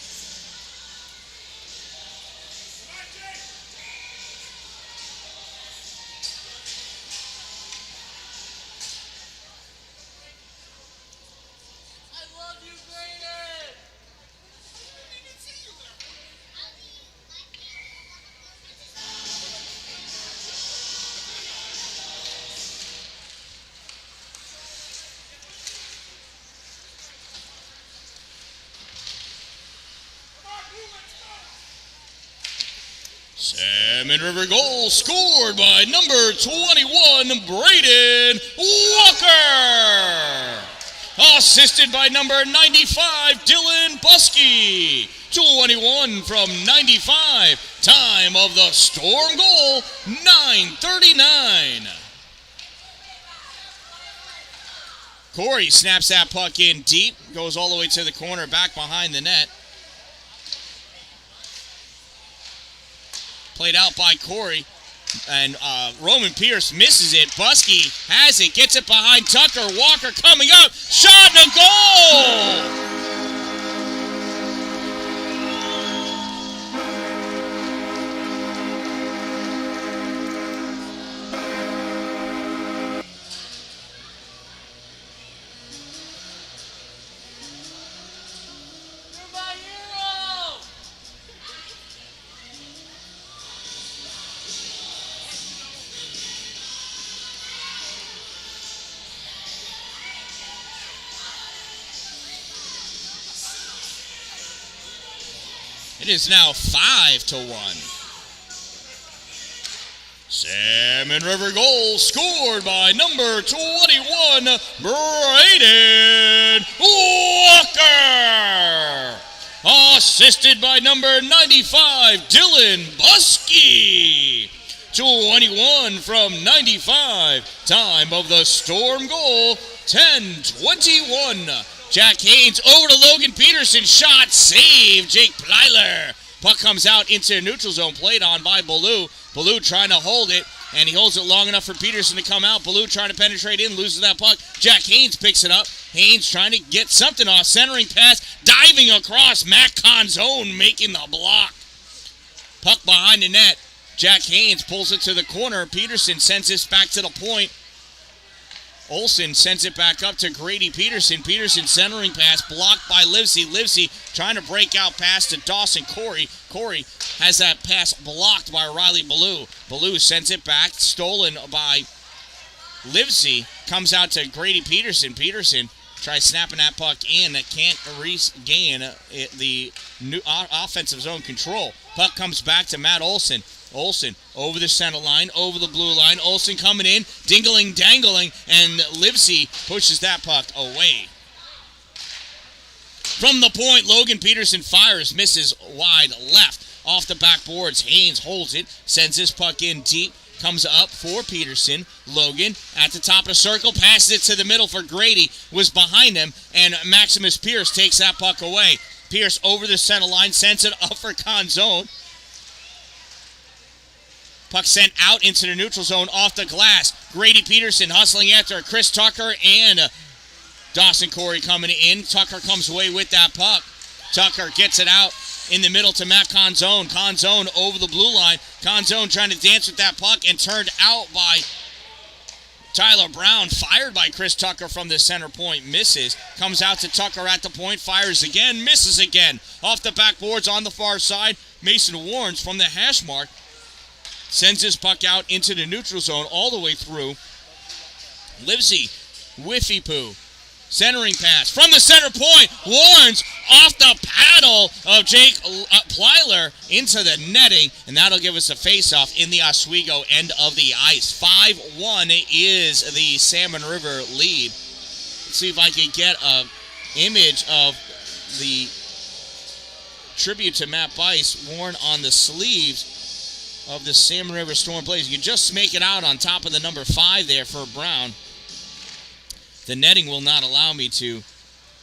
[SPEAKER 1] Salmon River goal scored by number 21, Braden Walker. Assisted by number 95, Dylan Buskey. 21 from 95. Time of the Storm goal, 9:39. Corey snaps that puck in deep. Goes all the way to the corner, back behind the net. Played out by Corey, and Roman Pierce misses it. Buskey has it, gets it behind Tucker. Walker coming up, shot and a goal! It is now 5-1. Salmon River goal scored by number 21, Braden Walker. Assisted by number 95, Dylan Buskey. 21 from 95. Time of the Storm goal, 10:21. Jack Haynes over to Logan Peterson. Shot, save, Jake Plyler. Puck comes out into neutral zone. Played on by Ballou. Ballou trying to hold it, and he holds it long enough for Peterson to come out. Ballou trying to penetrate in, loses that puck. Jack Haynes picks it up. Haynes trying to get something off. Centering pass, diving across. Matt Conzone making the block. Puck behind the net. Jack Haynes pulls it to the corner. Peterson sends this back to the point. Olsen sends it back up to Grady Peterson. Peterson centering pass blocked by Livesey. Livesey trying to break out pass to Dawson Corey. Corey has that pass blocked by Riley Ballou. Ballou sends it back, stolen by Livesey. Comes out to Grady Peterson. Peterson tries snapping that puck in. That can't regain the new offensive zone control. Puck comes back to Matt Olsen. Olsen over the center line, over the blue line. Olsen coming in, dingling, dangling, and Livesey pushes that puck away. From the point, Logan Peterson fires, misses wide left. Off the backboards, Haynes holds it, sends this puck in deep, comes up for Peterson. Logan at the top of the circle, passes it to the middle for Grady, was behind him, and Maximus Pierce takes that puck away. Pierce over the center line, sends it up for Conzone. Puck sent out into the neutral zone off the glass. Grady Peterson hustling after Chris Tucker and Dawson Corey coming in. Tucker comes away with that puck. Tucker gets it out in the middle to Matt Conzone. Conzone over the blue line. Conzone trying to dance with that puck and turned out by Tyler Brown. Fired by Chris Tucker from the center point. Misses. Comes out to Tucker at the point. Fires again. Misses again. Off the backboards on the far side. Mason Warrens from the hash mark sends his puck out into the neutral zone all the way through. Livesey, whiffy poo. Centering pass from the center point. Warrens off the paddle of Jake Plyler into the netting. And that'll give us a face-off in the Oswego end of the ice. 5-1 is the Salmon River lead. Let's see if I can get an image of the tribute to Matt Bice worn on the sleeves of the Salmon River Storm players. You can just make it out on top of the number 5 there for Brown. The netting will not allow me to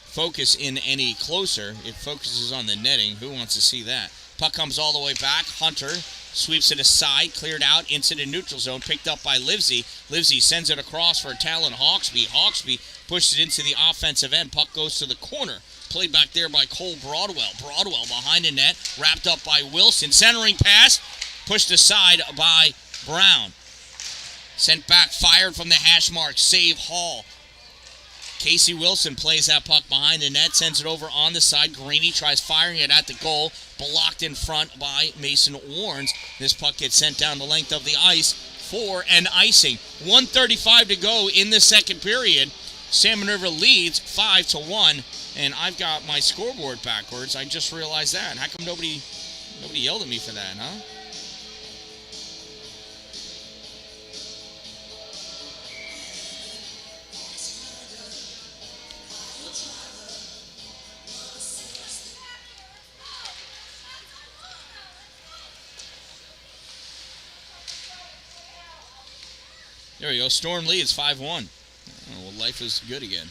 [SPEAKER 1] focus in any closer. It focuses on the netting. Who wants to see that? Puck comes all the way back. Hunter Sweeps it aside, cleared out into the neutral zone, picked up by Livesey. Livesey sends it across for Talon Hawksby. Hawksby pushes it into the offensive end. Puck goes to the corner. Played back there by Cole Broadwell. Broadwell behind the net, wrapped up by Wilson. Centering pass, pushed aside by Brown. Sent back, fired from the hash mark. Save Hall. Casey Wilson plays that puck behind the net, sends it over on the side. Greeny tries firing it at the goal, blocked in front by Mason Warnes. This puck gets sent down the length of the ice for an icing. 1:35 to go in the second period. Salmon River leads 5-1, and I've got my scoreboard backwards. I just realized that. How come nobody yelled at me for that, huh? There we go. Storm leads 5-1. Oh, well, life is good again.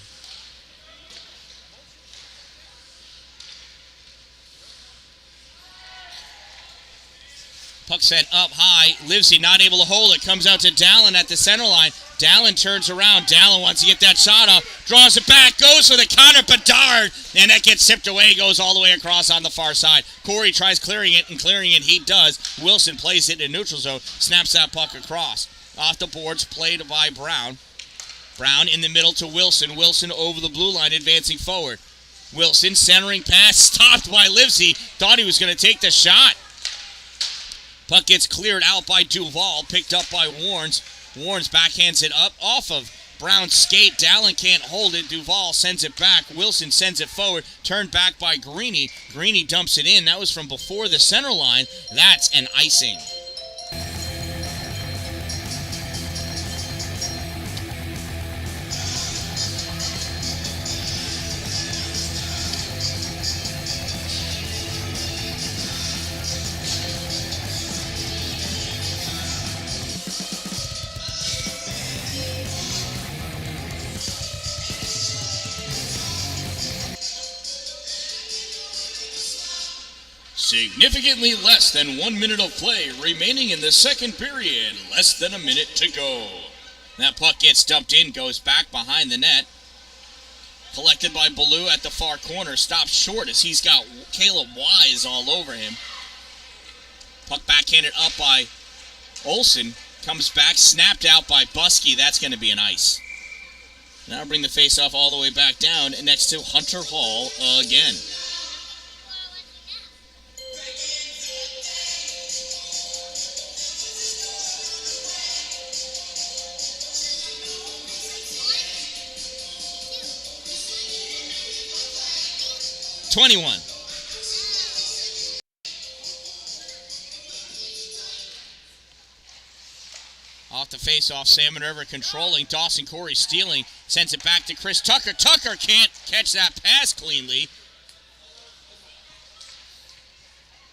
[SPEAKER 1] Puck sent up high. Livesey not able to hold it. Comes out to Dallin at the center line. Dallin turns around. Dallin wants to get that shot up. Draws it back. Goes for the counter. Bedard. And that gets sipped away. Goes all the way across on the far side. Corey tries clearing it, and clearing it he does. Wilson plays it in neutral zone. Snaps that puck across. Off the boards, played by Brown. Brown in the middle to Wilson. Wilson over the blue line, advancing forward. Wilson centering pass, stopped by Livesey. Thought he was going to take the shot. Puck gets cleared out by Duval, picked up by Warnes. Warnes backhands it up off of Brown's skate. Dallin can't hold it. Duval sends it back. Wilson sends it forward. Turned back by Greeny. Greeny dumps it in. That was from before the center line. That's an icing. Significantly less than 1 minute of play remaining in the second period. Less than a minute to go. That puck gets dumped in, goes back behind the net. Collected by Ballou at the far corner. Stopped short as he's got Caleb Wise all over him. Puck backhanded up by Olsen. Comes back, snapped out by Buskey. That's going to be an ice. Now bring the face-off all the way back down next to Hunter Hall again. $21. Off the face-off, Salmon River controlling. Dawson Corey stealing. Sends it back to Chris Tucker. Tucker can't catch that pass cleanly.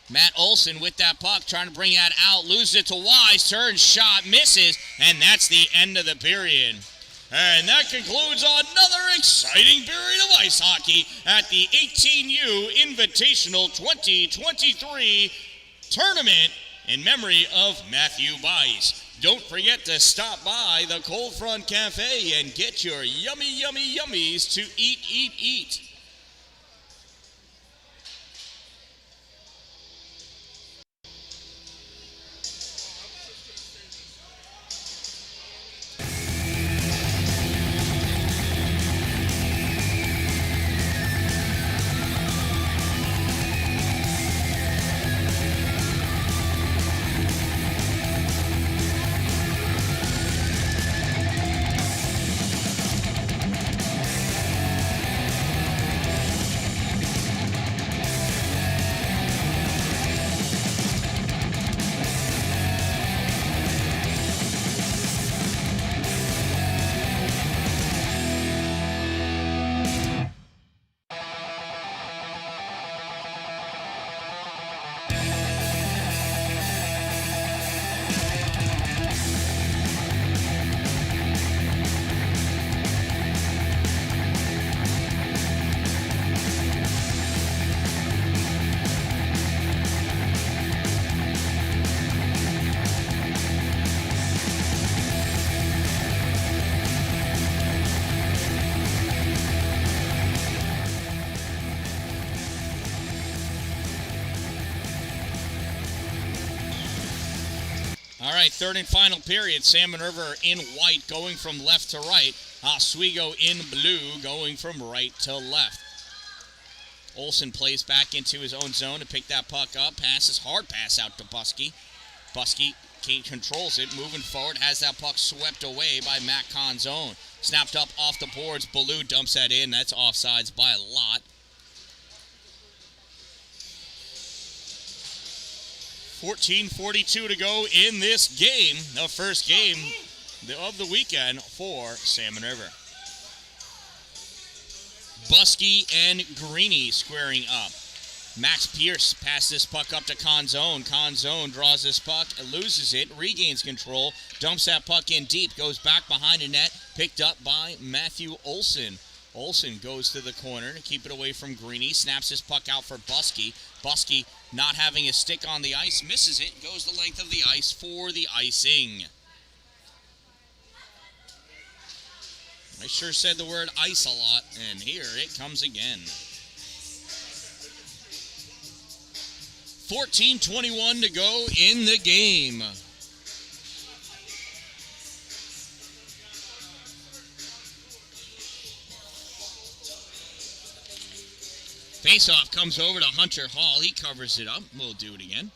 [SPEAKER 1] Matt Olson with that puck, trying to bring that out. Loses it to Wise. Turns, shot, misses. And that's the end of the period. And that concludes another exciting period of ice hockey at the 18U Invitational 2023 tournament in memory of Matthew Bice. Don't forget to stop by the Cold Front Cafe and get your yummy, yummy, yummies to eat. All right, third and final period. Salmon River in white going from left to right. Oswego in blue going from right to left. Olsen plays back into his own zone to pick that puck up. Passes, hard pass out to Buskey. Buskey controls it, moving forward, has that puck swept away by Matt Conzone. Snapped up off the boards. Ballou dumps that in. That's offsides by a lot. 14:42 to go in this game, the first game of the weekend for Salmon River. Buskey and Greeny squaring up. Max Pierce passes this puck up to Conzone. Conzone draws this puck, loses it, regains control, dumps that puck in deep, goes back behind the net, picked up by Matthew Olsen. Olsen goes to the corner to keep it away from Greeny, snaps his puck out for Buskey. Buskey, not having a stick on the ice, misses it, goes the length of the ice for the icing. I sure said the word ice a lot, and here it comes again. 14:21 to go in the game. Faceoff comes over to Hunter Hall. He covers it up. We'll do it again.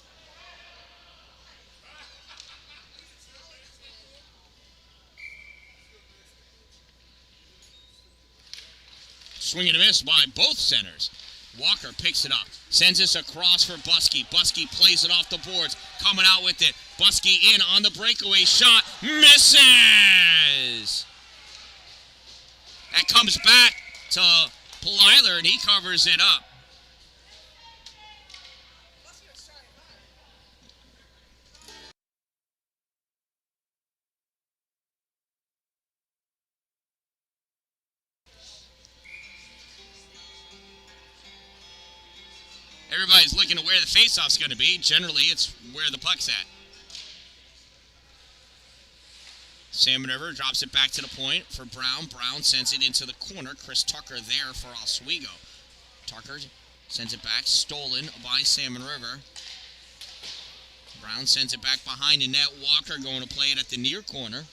[SPEAKER 1] Swing and a miss by both centers. Walker picks it up. Sends this across for Buskey. Buskey plays it off the boards. Coming out with it. Buskey in on the breakaway shot. Misses! That comes back to Plyler, and he covers it up. Everybody's looking at where the faceoff's going to be. Generally, it's where the puck's at. Salmon River drops it back to the point for Brown. Brown sends it into the corner. Chris Tucker there for Oswego. Tucker sends it back. Stolen by Salmon River. Brown sends it back behind the net. Walker going to play it at the near corner.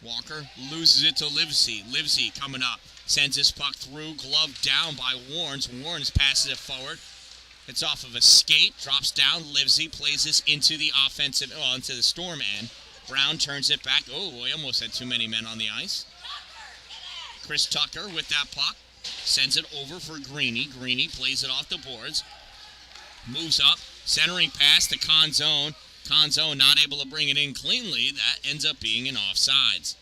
[SPEAKER 1] Walker loses it to Livesey. Livesey coming up. Sends this puck through. Glove down by Warnes. Warnes passes it forward. It's off of a skate. Drops down. Livesey plays this into the offensive, into the Storm end. Brown turns it back. Oh, we almost had too many men on the ice. Chris Tucker with that puck. Sends it over for Greeny. Greeny plays it off the boards. Moves up. Centering pass to Conzone. Conzone not able to bring it in cleanly. That ends up being an offsides.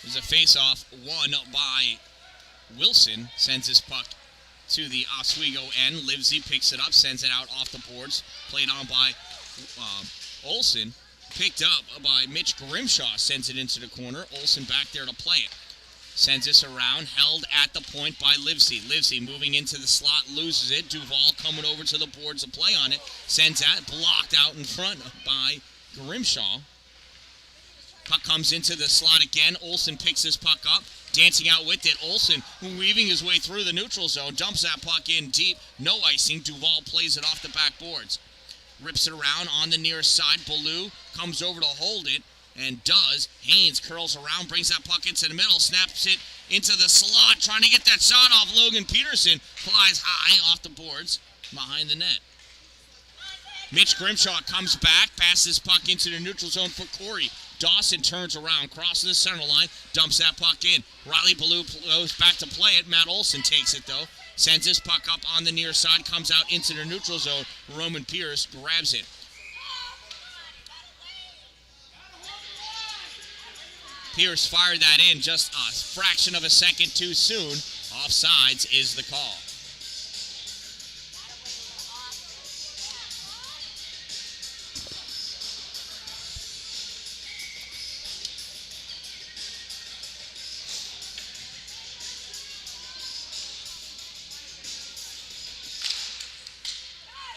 [SPEAKER 1] There's a face-off won by Wilson. Sends his puck to the Oswego end. Livesey picks it up, sends it out off the boards. Played on by Olsen. Picked up by Mitch Grimshaw. Sends it into the corner. Olsen back there to play it. Sends this around. Held at the point by Livesey. Livesey moving into the slot. Loses it. Duval coming over to the boards to play on it. Sends that. Blocked out in front by Grimshaw. Puck comes into the slot again. Olsen picks this puck up. Dancing out with it. Olsen weaving his way through the neutral zone. Dumps that puck in deep. No icing. Duval plays it off the backboards. Rips it around on the near side. Ballou comes over to hold it. And does. Haynes curls around. Brings that puck into the middle. Snaps it into the slot. Trying to get that shot off. Logan Peterson flies high off the boards behind the net. Mitch Grimshaw comes back. Passes puck into the neutral zone for Corey. Dawson turns around, crosses the center line, dumps that puck in. Riley Ballou goes back to play it. Matt Olson takes it, though. Sends his puck up on the near side, comes out into the neutral zone. Roman Pierce grabs it. Pierce fired that in just a fraction of a second too soon. Offsides is the call.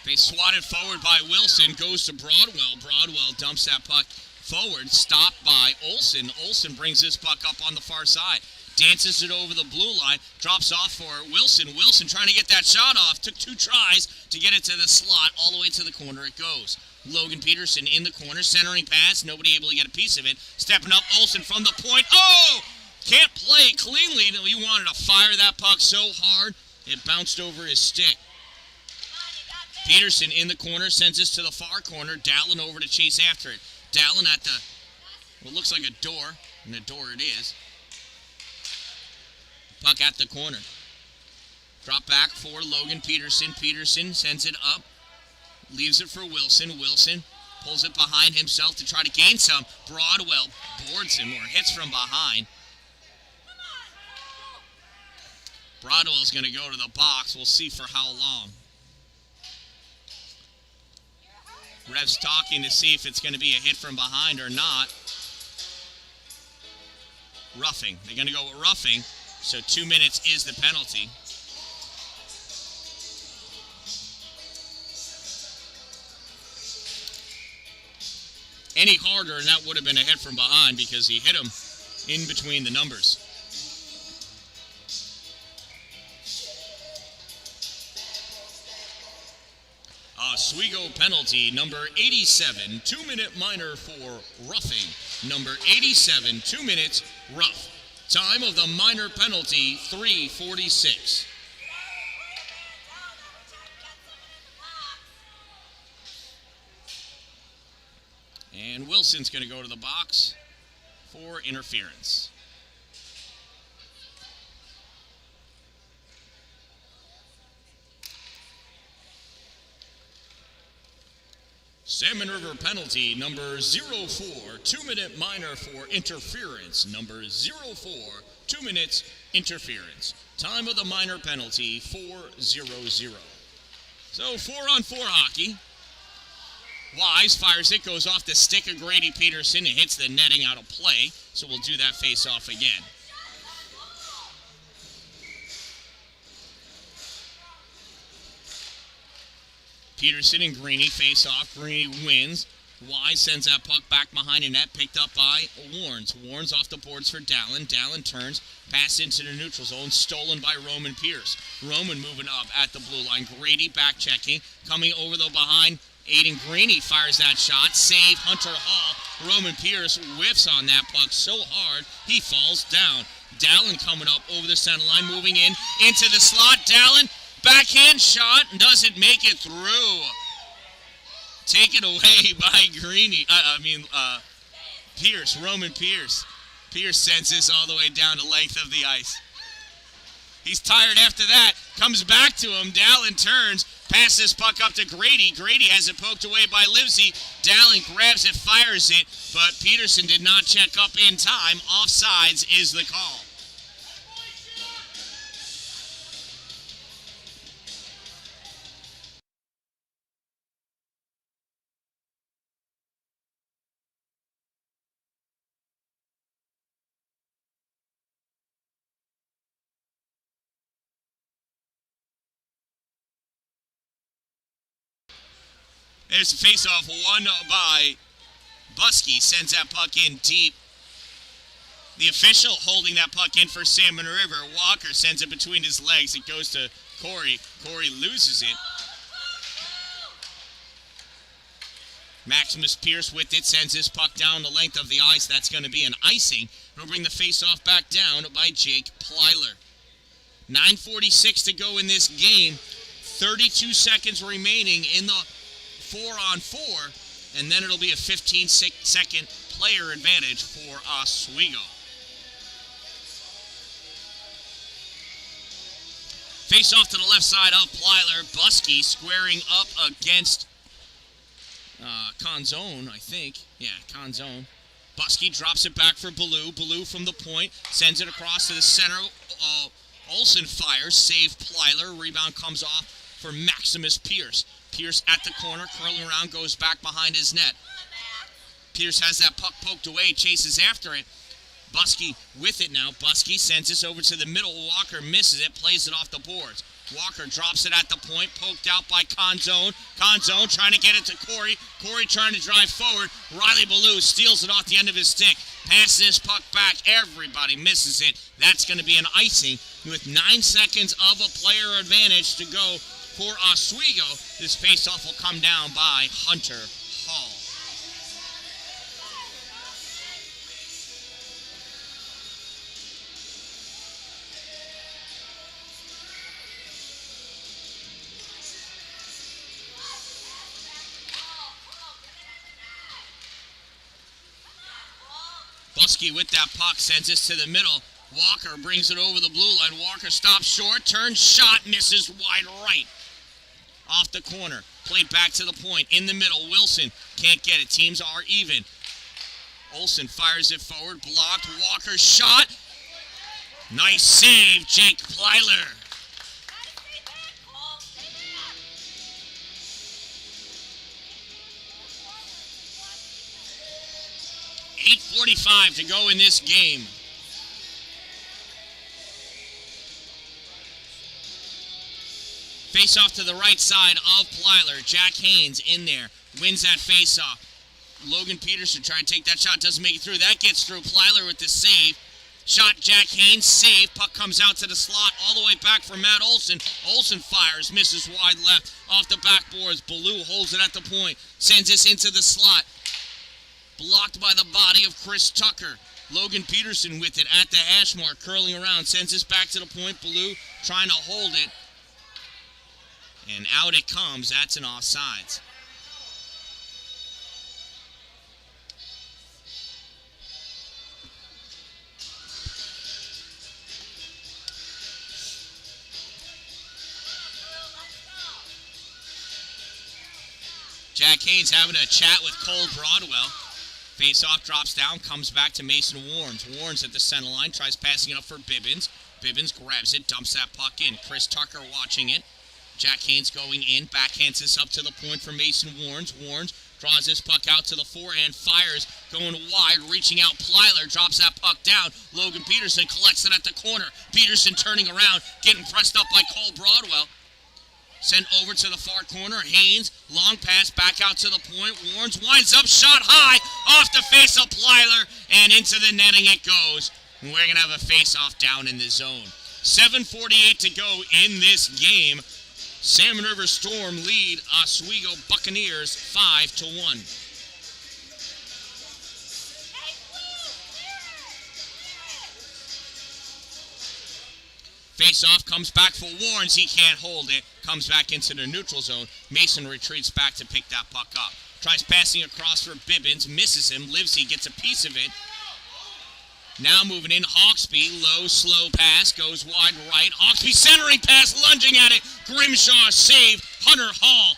[SPEAKER 1] They swat it forward by Wilson. Goes to Broadwell. Broadwell dumps that puck forward. Stopped by Olsen. Olsen brings this puck up on the far side. Dances it over the blue line. Drops off for Wilson. Wilson trying to get that shot off. Took 2 tries to get it to the slot. All the way to the corner it goes. Logan Peterson in the corner. Centering pass. Nobody able to get a piece of it. Stepping up. Olsen from the point. Oh! Can't play cleanly. He wanted to fire that puck so hard it bounced over his stick. Peterson in the corner, sends this to the far corner. Dalin over to chase after it. Dalin at the, what looks like a door, and the door it is. Puck at the corner. Drop back for Logan Peterson. Peterson sends it up. Leaves it for Wilson. Wilson pulls it behind himself to try to gain some. Broadwell boards him or hits from behind. Broadwell's going to go to the box. We'll see for how long. Ref's talking to see if it's going to be a hit from behind or not. Roughing. They're going to go with roughing. So 2 minutes is the penalty. Any harder, and that would have been a hit from behind because he hit him in between the numbers. Oswego penalty, number 87, 2-minute minor for roughing. Number 87, 2 minutes, rough. Time of the minor penalty, 3:46. And Wilson's going to go to the box for interference. Salmon River penalty, number 04, 2-minute minor for interference. Number 04, 2 minutes, interference. Time of the minor penalty, 4:00. So 4-on-4 hockey. Wise fires it, goes off the stick of Grady Peterson and hits the netting out of play. So we'll do that face-off again. Peterson and Greeny face off. Greeny wins. Wise sends that puck back behind the net, picked up by Warnes. Warnes off the boards for Dalin. Dalin turns, pass into the neutral zone, stolen by Roman Pierce. Roman moving up at the blue line. Grady back checking, coming over the behind. Aiden Greeny fires that shot. Save Hunter Hall. Roman Pierce whiffs on that puck so hard he falls down. Dalin coming up over the center line, moving in into the slot. Dalin. Backhand shot doesn't make it through. Taken away by Greeny. Pierce, Roman Pierce. Pierce sends this all the way down the length of the ice. He's tired after that. Comes back to him. Dalin turns. Passes this puck up to Grady. Grady has it poked away by Livesey. Dalin grabs it, fires it, but Peterson did not check up in time. Offsides is the call. There's a face-off, won by Buskey. Sends that puck in deep. The official holding that puck in for Salmon River. Walker sends it between his legs. It goes to Corey. Corey loses it. Maximus Pierce with it sends this puck down the length of the ice. That's going to be an icing. It'll bring the face-off back down by Jake Plyler. 9:46 to go in this game. 32 seconds remaining in the 4-on-4, and then it'll be a 15-second player advantage for Oswego. Face off to the left side of Plyler. Buskey squaring up against Conzone, I think. Yeah, Conzone. Buskey drops it back for Ballou. Ballou from the point, sends it across to the center. Olsen fires, save Plyler. Rebound comes off for Maximus Pierce. Pierce at the corner, curling around, goes back behind his net. Pierce has that puck poked away, chases after it. Buskey with it now. Buskey sends this over to the middle. Walker misses it, plays it off the boards.
[SPEAKER 2] Walker drops it at the point, poked out by Conzone. Conzone trying to get it to Corey. Corey trying to drive forward. Riley Ballou steals it off the end of his stick. Passes this puck back. Everybody misses it. That's going to be an icing with 9 seconds of a player advantage to go for Oswego. This faceoff will come down by Hunter Hall. Buskey with that puck sends this to the middle. Walker brings it over the blue line. Walker stops short, turns, shot, misses wide right. Off the corner, played back to the point, in the middle, Wilson can't get it, teams are even. Olsen fires it forward, blocked, Walker shot. Nice save, Jake Plyler. .45 to go in this game. Face off to the right side of Plyler. Jack Haynes in there. Wins that face off. Logan Peterson trying to take that shot. Doesn't make it through. That gets through. Plyler with the save. Shot Jack Haynes. Save. Puck comes out to the slot. All the way back for Matt Olson. Olson fires. Misses wide left. Off the backboards. Ballou holds it at the point. Sends this into the slot. Blocked by the body of Chris Tucker. Logan Peterson with it at the hash mark. Curling around. Sends this back to the point. Ballou trying to hold it. And out it comes. That's an offsides. Jack Haynes having a chat with Cole Broadwell. Face-off drops down, comes back to Mason Warnes. Warnes at the center line, tries passing it up for Bibbins. Bibbins grabs it, dumps that puck in. Chris Tucker watching it. Jack Haynes going in, backhands this up to the point for Mason Warnes. Warnes draws this puck out to the forehand, fires, going wide, reaching out. Plyler drops that puck down. Logan Peterson collects it at the corner. Peterson turning around, getting pressed up by Cole Broadwell. Sent over to the far corner. Haynes, long pass back out to the point. Warnes winds up, shot high, off the face of Plyler, and into the netting it goes. And we're going to have a face-off down in the zone. 7:48 to go in this game. Salmon River Storm lead Oswego Buccaneers 5-1. Face-off comes back for Warnes. He can't hold it. Comes back into the neutral zone. Mason retreats back to pick that puck up. Tries passing across for Bibbins. Misses him. Livesey gets a piece of it. Now moving in, Hawksby, low, slow pass, goes wide right. Hawksby centering pass, lunging at it. Grimshaw saved. Hunter Hall.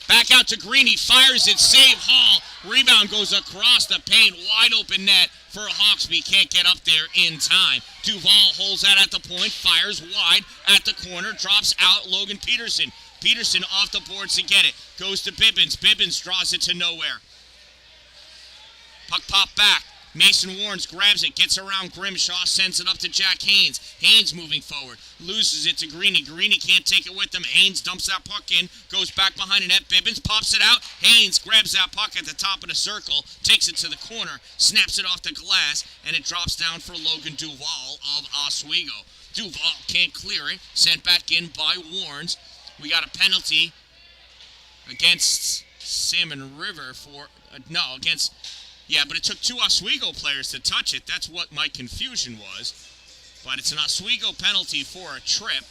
[SPEAKER 2] Back out to Greeny, fires it, save Hall. Rebound goes across the paint, wide open net for Hawksby. Can't get up there in time. Duval holds that at the point, fires wide at the corner, drops out Logan Peterson. Peterson off the boards to get it. Goes to Bibbins. Bibbins draws it to nowhere. Puck pop back. Mason Warnes grabs it, gets around Grimshaw, sends it up to Jack Haynes. Haynes moving forward, loses it to Greeny. Greeny can't take it with him. Haynes dumps that puck in, goes back behind the net. Bibbins pops it out. Haynes grabs that puck at the top of the circle, takes it to the corner, snaps it off the glass, and it drops down for Logan Duval of Oswego. Duval can't clear it, sent back in by Warnes. We got a penalty against Salmon River but it took two Oswego players to touch it. That's what my confusion was. But it's an Oswego penalty for a trip.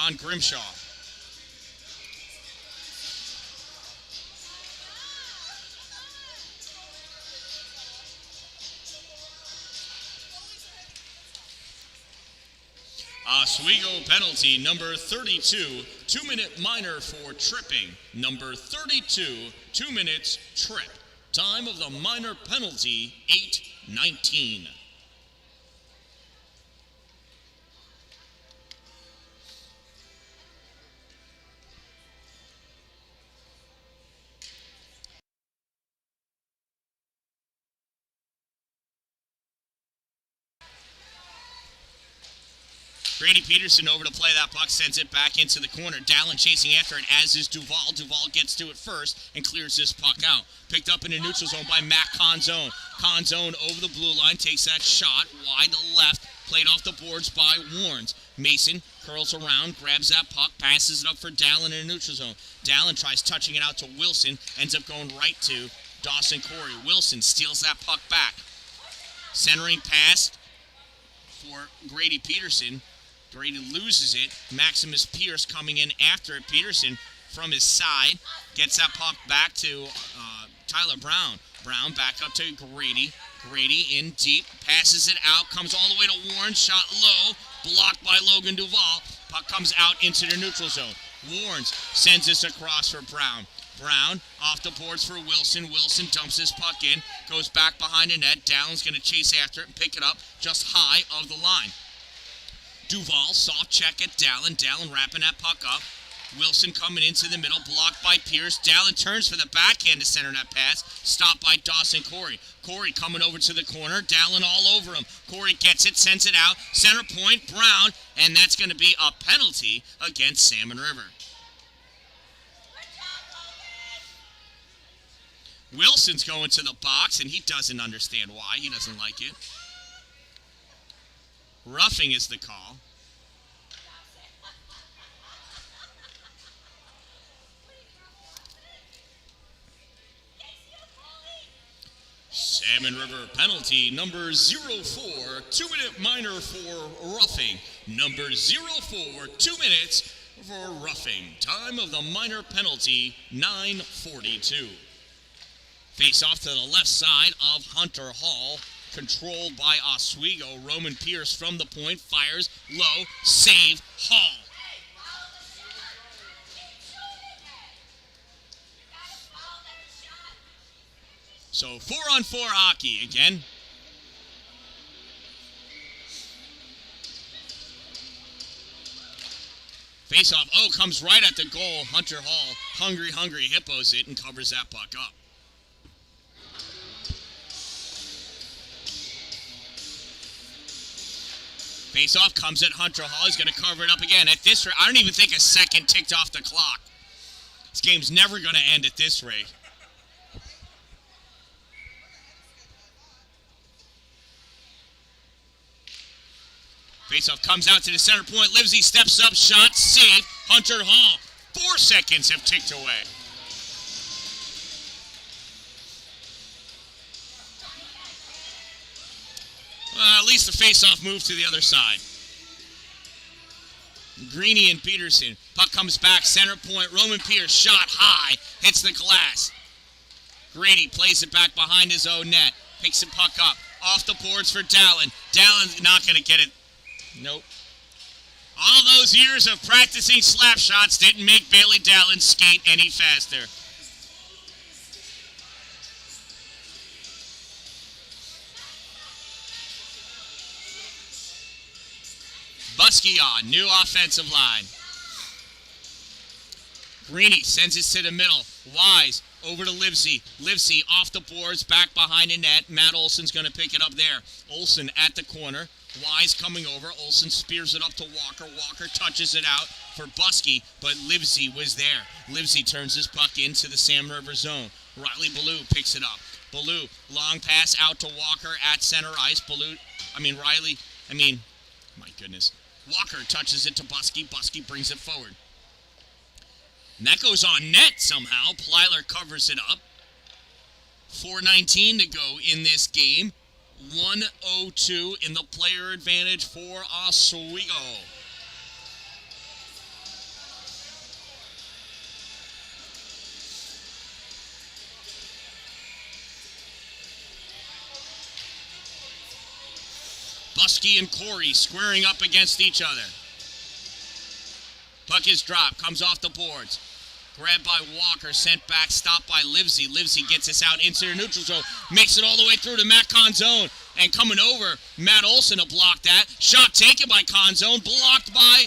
[SPEAKER 2] On Grimshaw. Oswego penalty, number 32, 2-minute minor for tripping. Number 32, 2 minutes trip. Time of the minor penalty, 8:19. Grady Peterson over to play that puck, sends it back into the corner. Dallin chasing after it, as is Duval. Duval gets to it first and clears this puck out. Picked up in the neutral zone by Matt Conzone. Conzone over the blue line, takes that shot wide to left, played off the boards by Warnes. Mason curls around, grabs that puck, passes it up for Dallin in the neutral zone. Dallin tries touching it out to Wilson, ends up going right to Dawson Corey. Wilson steals that puck back. Centering pass for Grady Peterson. Grady loses it. Maximus Pierce coming in after it. Peterson from his side gets that puck back to Tyler Brown. Brown back up to Grady. Grady in deep, passes it out, comes all the way to Warren. Shot low, blocked by Logan Duval. Puck comes out into the neutral zone. Warnes sends this across for Brown. Brown off the boards for Wilson. Wilson dumps his puck in, goes back behind the net. Dallin's going to chase after it and pick it up just high of the line. Duval, soft check at Dallin. Dallin wrapping that puck up. Wilson coming into the middle, blocked by Pierce. Dallin turns for the backhand to center that pass, stopped by Dawson Corey. Corey coming over to the corner, Dallin all over him. Corey gets it, sends it out, center point, Brown, and that's going to be a penalty against Salmon River. Wilson's going to the box, and he doesn't understand why. He doesn't like it. Roughing is the call. Salmon River penalty number 04, 2-minute minor for roughing. Number 04, 2 minutes for roughing. Time of the minor penalty, 9:42. Face off to the left side of Hunter Hall, controlled by Oswego. Roman Pierce from the point, fires low, save Hall. So 4-on-4 hockey again. Face off, comes right at the goal. Hunter Hall, hungry, hippos it and covers that puck up. Face-off comes at Hunter Hall. He's going to cover it up again. At this rate, I don't even think a second ticked off the clock. This game's never going to end at this rate. Face-off comes out to the center point. Livesey steps up, shot, save. Hunter Hall. 4 seconds have ticked away. At least the face-off moved to the other side. Greeny and Peterson. Puck comes back, center point. Roman Pierce, shot high, hits the glass. Grady plays it back behind his own net. Picks the puck up. Off the boards for Dallin. Dallin's not going to get it. Nope. All those years of practicing slap shots didn't make Bailey Dallin skate any faster. Busky on, new offensive line. Greeny sends it to the middle. Wise over to Livesey. Livesey off the boards, back behind the net. Matt Olson's going to pick it up there. Olson at the corner. Wise coming over. Olson spears it up to Walker. Walker touches it out for Busky, but Livesey was there. Livesey turns his puck into the Salmon River zone. Riley Ballou picks it up. Ballou, long pass out to Walker at center ice. My goodness. Walker touches it to Busky. Busky brings it forward. And that goes on net somehow. Plyler covers it up. 4:19 to go in this game. 1:02 in the player advantage for Oswego. Busky and Corey squaring up against each other. Puck is dropped, comes off the boards. Grabbed by Walker, sent back, stopped by Livesey. Livesey gets this out into the neutral zone, makes it all the way through to Matt Conzone. And coming over, Matt Olson to block that. Shot taken by Conzone, blocked by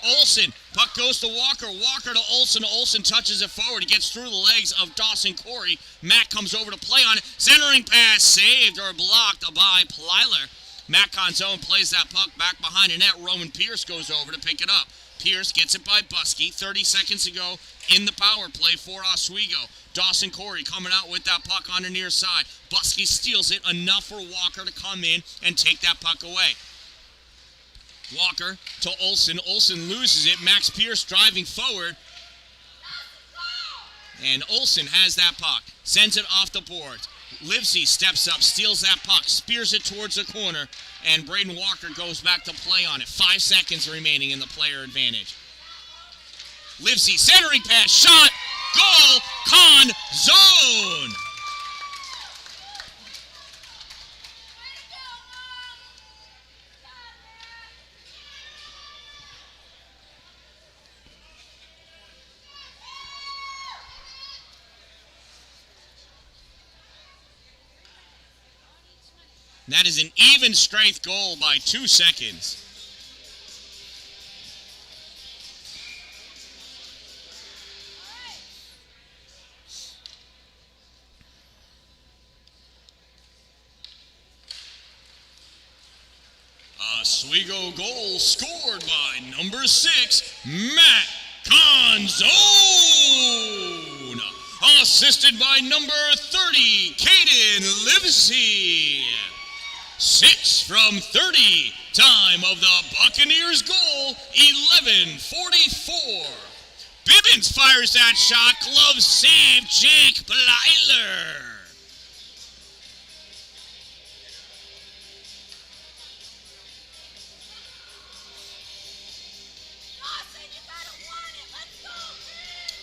[SPEAKER 2] Olson. Puck goes to Walker. Walker to Olson. Olson touches it forward. He gets through the legs of Dawson Corey. Matt comes over to play on it. Centering pass saved or blocked by Plyler. Matt Conzone plays that puck back behind the net. Roman Pierce goes over to pick it up. Pierce gets it by Buskey. 30 seconds to go in the power play for Oswego. Dawson Corey coming out with that puck on the near side. Buskey steals it, enough for Walker to come in and take that puck away. Walker to Olsen. Olsen loses it. Max Pierce driving forward. And Olsen has that puck. Sends it off the boards. Livesey steps up, steals that puck, spears it towards the corner, and Braden Walker goes back to play on it. 5 seconds remaining in the player advantage. Livesey centering pass, shot, goal, Conzone! That is an even strength goal by 2 seconds. Oswego goal scored by number 6, Matt Conzone. Assisted by number 30, Caden Livesey. 6 from 30. Time of the Buccaneers goal, 11:44. Bibbins fires that shot. Glove save, Jake Bleiler.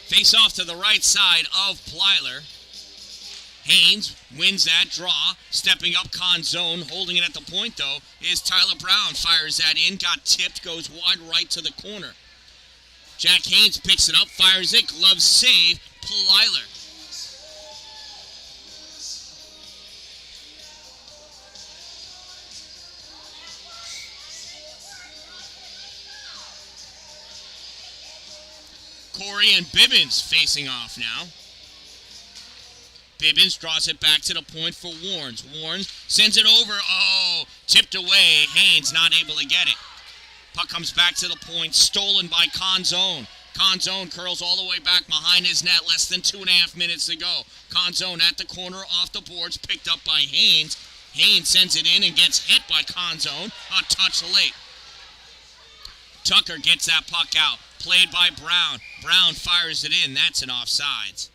[SPEAKER 2] Face off to the right side of Bleiler. Haynes wins that draw. Stepping up Conzone. Holding it at the point, though, is Tyler Brown. Fires that in. Got tipped. Goes wide right to the corner. Jack Haynes picks it up. Fires it. Glove save. Bleiler. Corey and Bibbins facing off now. Bibbins draws it back to the point for Warnes. Warnes sends it over. Oh, tipped away. Haynes not able to get it. Puck comes back to the point. Stolen by Conzone. Conzone curls all the way back behind his net. Less than 2.5 minutes to go. Conzone at the corner off the boards. Picked up by Haynes. Haynes sends it in and gets hit by Conzone. A touch late. Tucker gets that puck out. Played by Brown. Brown fires it in. That's an offsides.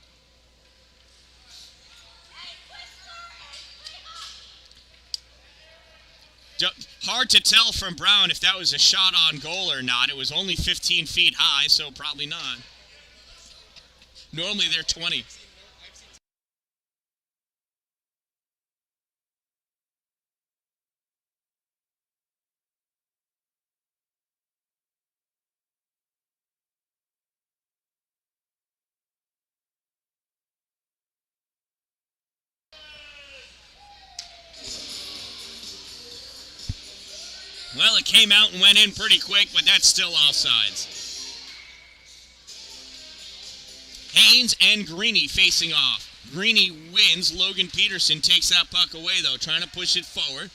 [SPEAKER 2] Hard to tell from Brown if that was a shot on goal or not. It was only 15 feet high, so probably not. Normally they're 20. Well, it came out and went in pretty quick, but that's still offsides. Haynes and Greeny facing off. Greeny wins. Logan Peterson takes that puck away, though, trying to push it forward.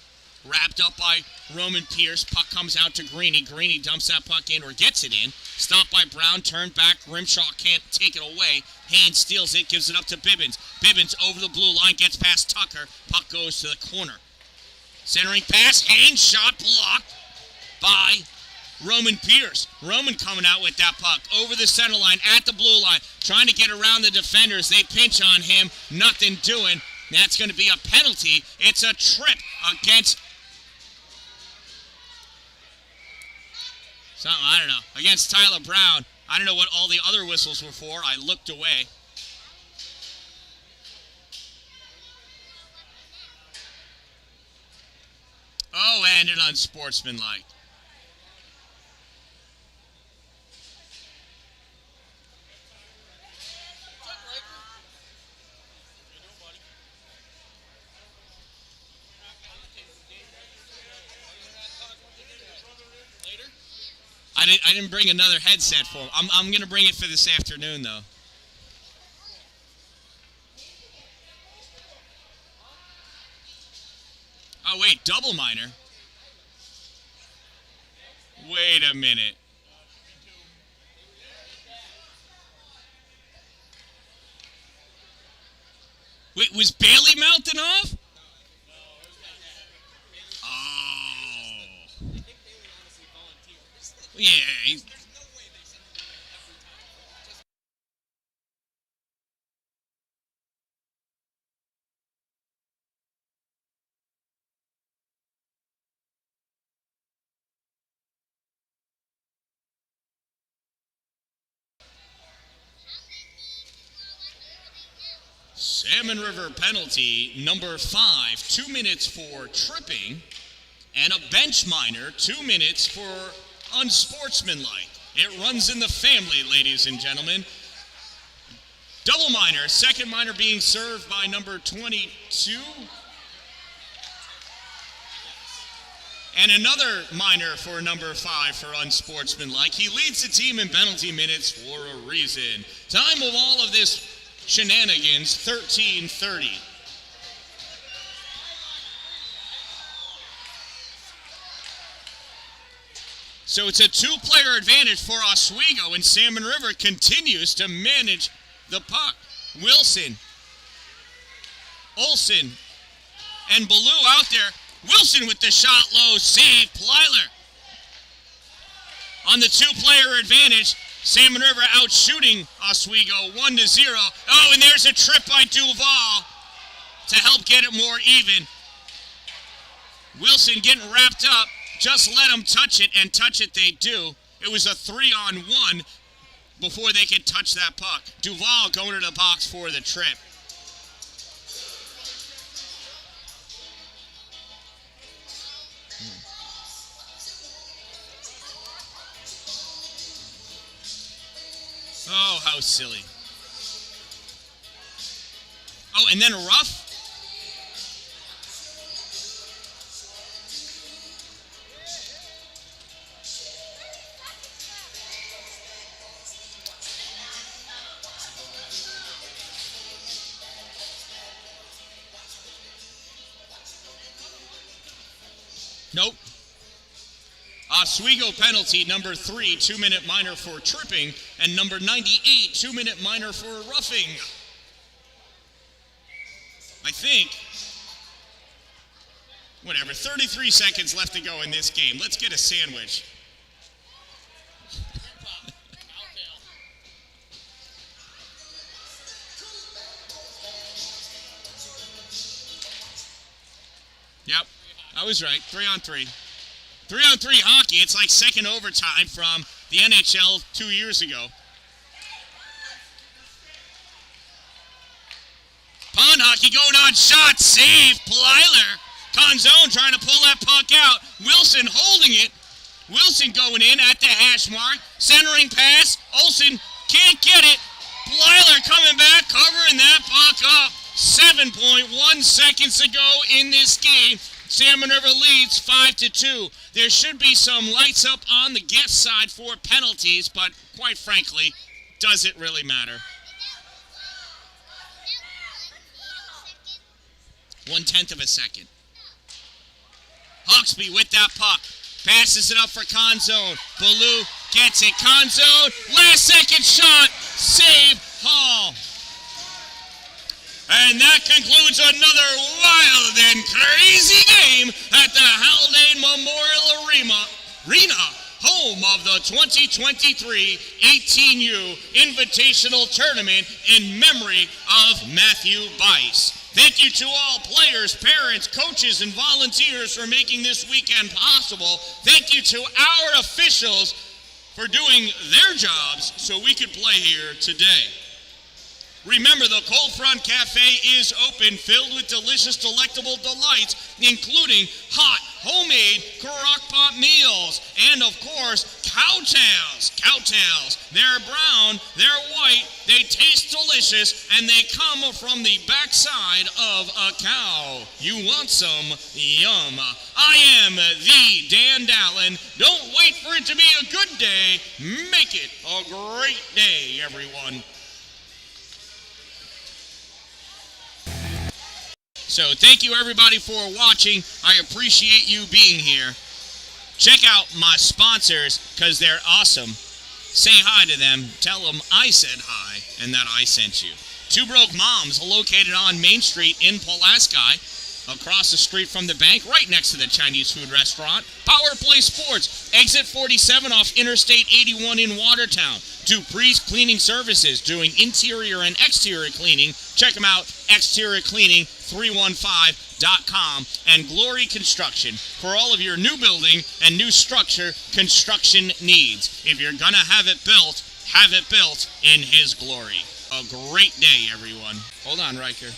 [SPEAKER 2] Wrapped up by Roman Pierce. Puck comes out to Greeny. Greeny dumps that puck in, or gets it in. Stopped by Brown, turned back. Grimshaw can't take it away. Haynes steals it, gives it up to Bibbins. Bibbins over the blue line, gets past Tucker. Puck goes to the corner. Centering pass, Haynes shot blocked by Roman Pierce. Roman coming out with that puck over the center line at the blue line, trying to get around the defenders. They pinch on him, nothing doing. That's going to be a penalty. It's a trip against something, I don't know, against Tyler Brown. I don't know what all the other whistles were for. I looked away. Oh, and an unsportsmanlike. I didn't bring another headset for him. I'm going to bring it for this afternoon, though. Oh, wait, double minor. Wait a minute. Wait, was Bailey mounting off? Oh. Yeah. Salmon River penalty number 5, 2 minutes for tripping, and a bench minor, 2 minutes for unsportsmanlike. It runs in the family, ladies and gentlemen. Double minor, second minor being served by number 22. And another minor for number 5 for unsportsmanlike. He leads the team in penalty minutes for a reason. Time of all of this shenanigans, 13:30. So it's a 2-player advantage for Oswego, and Salmon River continues to manage the puck. Wilson, Olsen, and Ballou out there. Wilson with the shot low, save, Plyler. On the 2-player advantage, Salmon River out shooting Oswego 1-0. Oh, and there's a trip by Duval to help get it more even. Wilson getting wrapped up. Just let them touch it, and touch it they do. It was a 3-on-1 before they could touch that puck. Duval going to the box for the trip. Oh, how silly. Oh, and then a rough. Nope. Oswego penalty, number 3, 2-minute minor for tripping, and number 98, 2-minute minor for roughing. I think, whatever, 33 seconds left to go in this game. Let's get a sandwich. Yep, I was right, 3-on-3. 3-on-3 hockey, it's like second overtime from the NHL 2 years ago. Pond hockey going on, shot, save, Plyler. Conzone trying to pull that puck out. Wilson holding it. Wilson going in at the hash mark. Centering pass, Olsen can't get it. Plyler coming back, covering that puck up. 7.1 seconds to go in this game. Salmon River leads 5-2. There should be some lights up on the guest side for penalties, but quite frankly, does it really matter? 1/10 of a second. Hawksby with that puck. Passes it up for Conzone. Ballou gets it. Conzone, last second shot. Save, Hall. And that concludes another wild and crazy game at the Haldane Memorial Arena, home of the 2023 18U Invitational Tournament in memory of Matthew Bice. Thank you to all players, parents, coaches, and volunteers for making this weekend possible. Thank you to our officials for doing their jobs so we could play here today. Remember, the Cold Front Cafe is open, filled with delicious, delectable delights, including hot, homemade crock-pot meals, and, of course, cowtails. Cowtails. They're brown, they're white, they taste delicious, and they come from the backside of a cow. You want some? Yum. I am the Dan-Dalin. Don't wait for it to be a good day. Make it a great day, everyone. So thank you everybody for watching. I appreciate you being here. Check out my sponsors because they're awesome. Say hi to them. Tell them I said hi and that I sent you. Two Broke Moms, located on Main Street in Pulaski, across the street from the bank, right next to the Chinese food restaurant. Power Play Sports, exit 47 off Interstate 81 in Watertown. Dupree's Cleaning Services, doing interior and exterior cleaning. Check them out, exteriorcleaning315.com. And Glory Construction, for all of your new building and new structure construction needs. If you're gonna have it built in His glory. A great day, everyone. Hold on, Riker.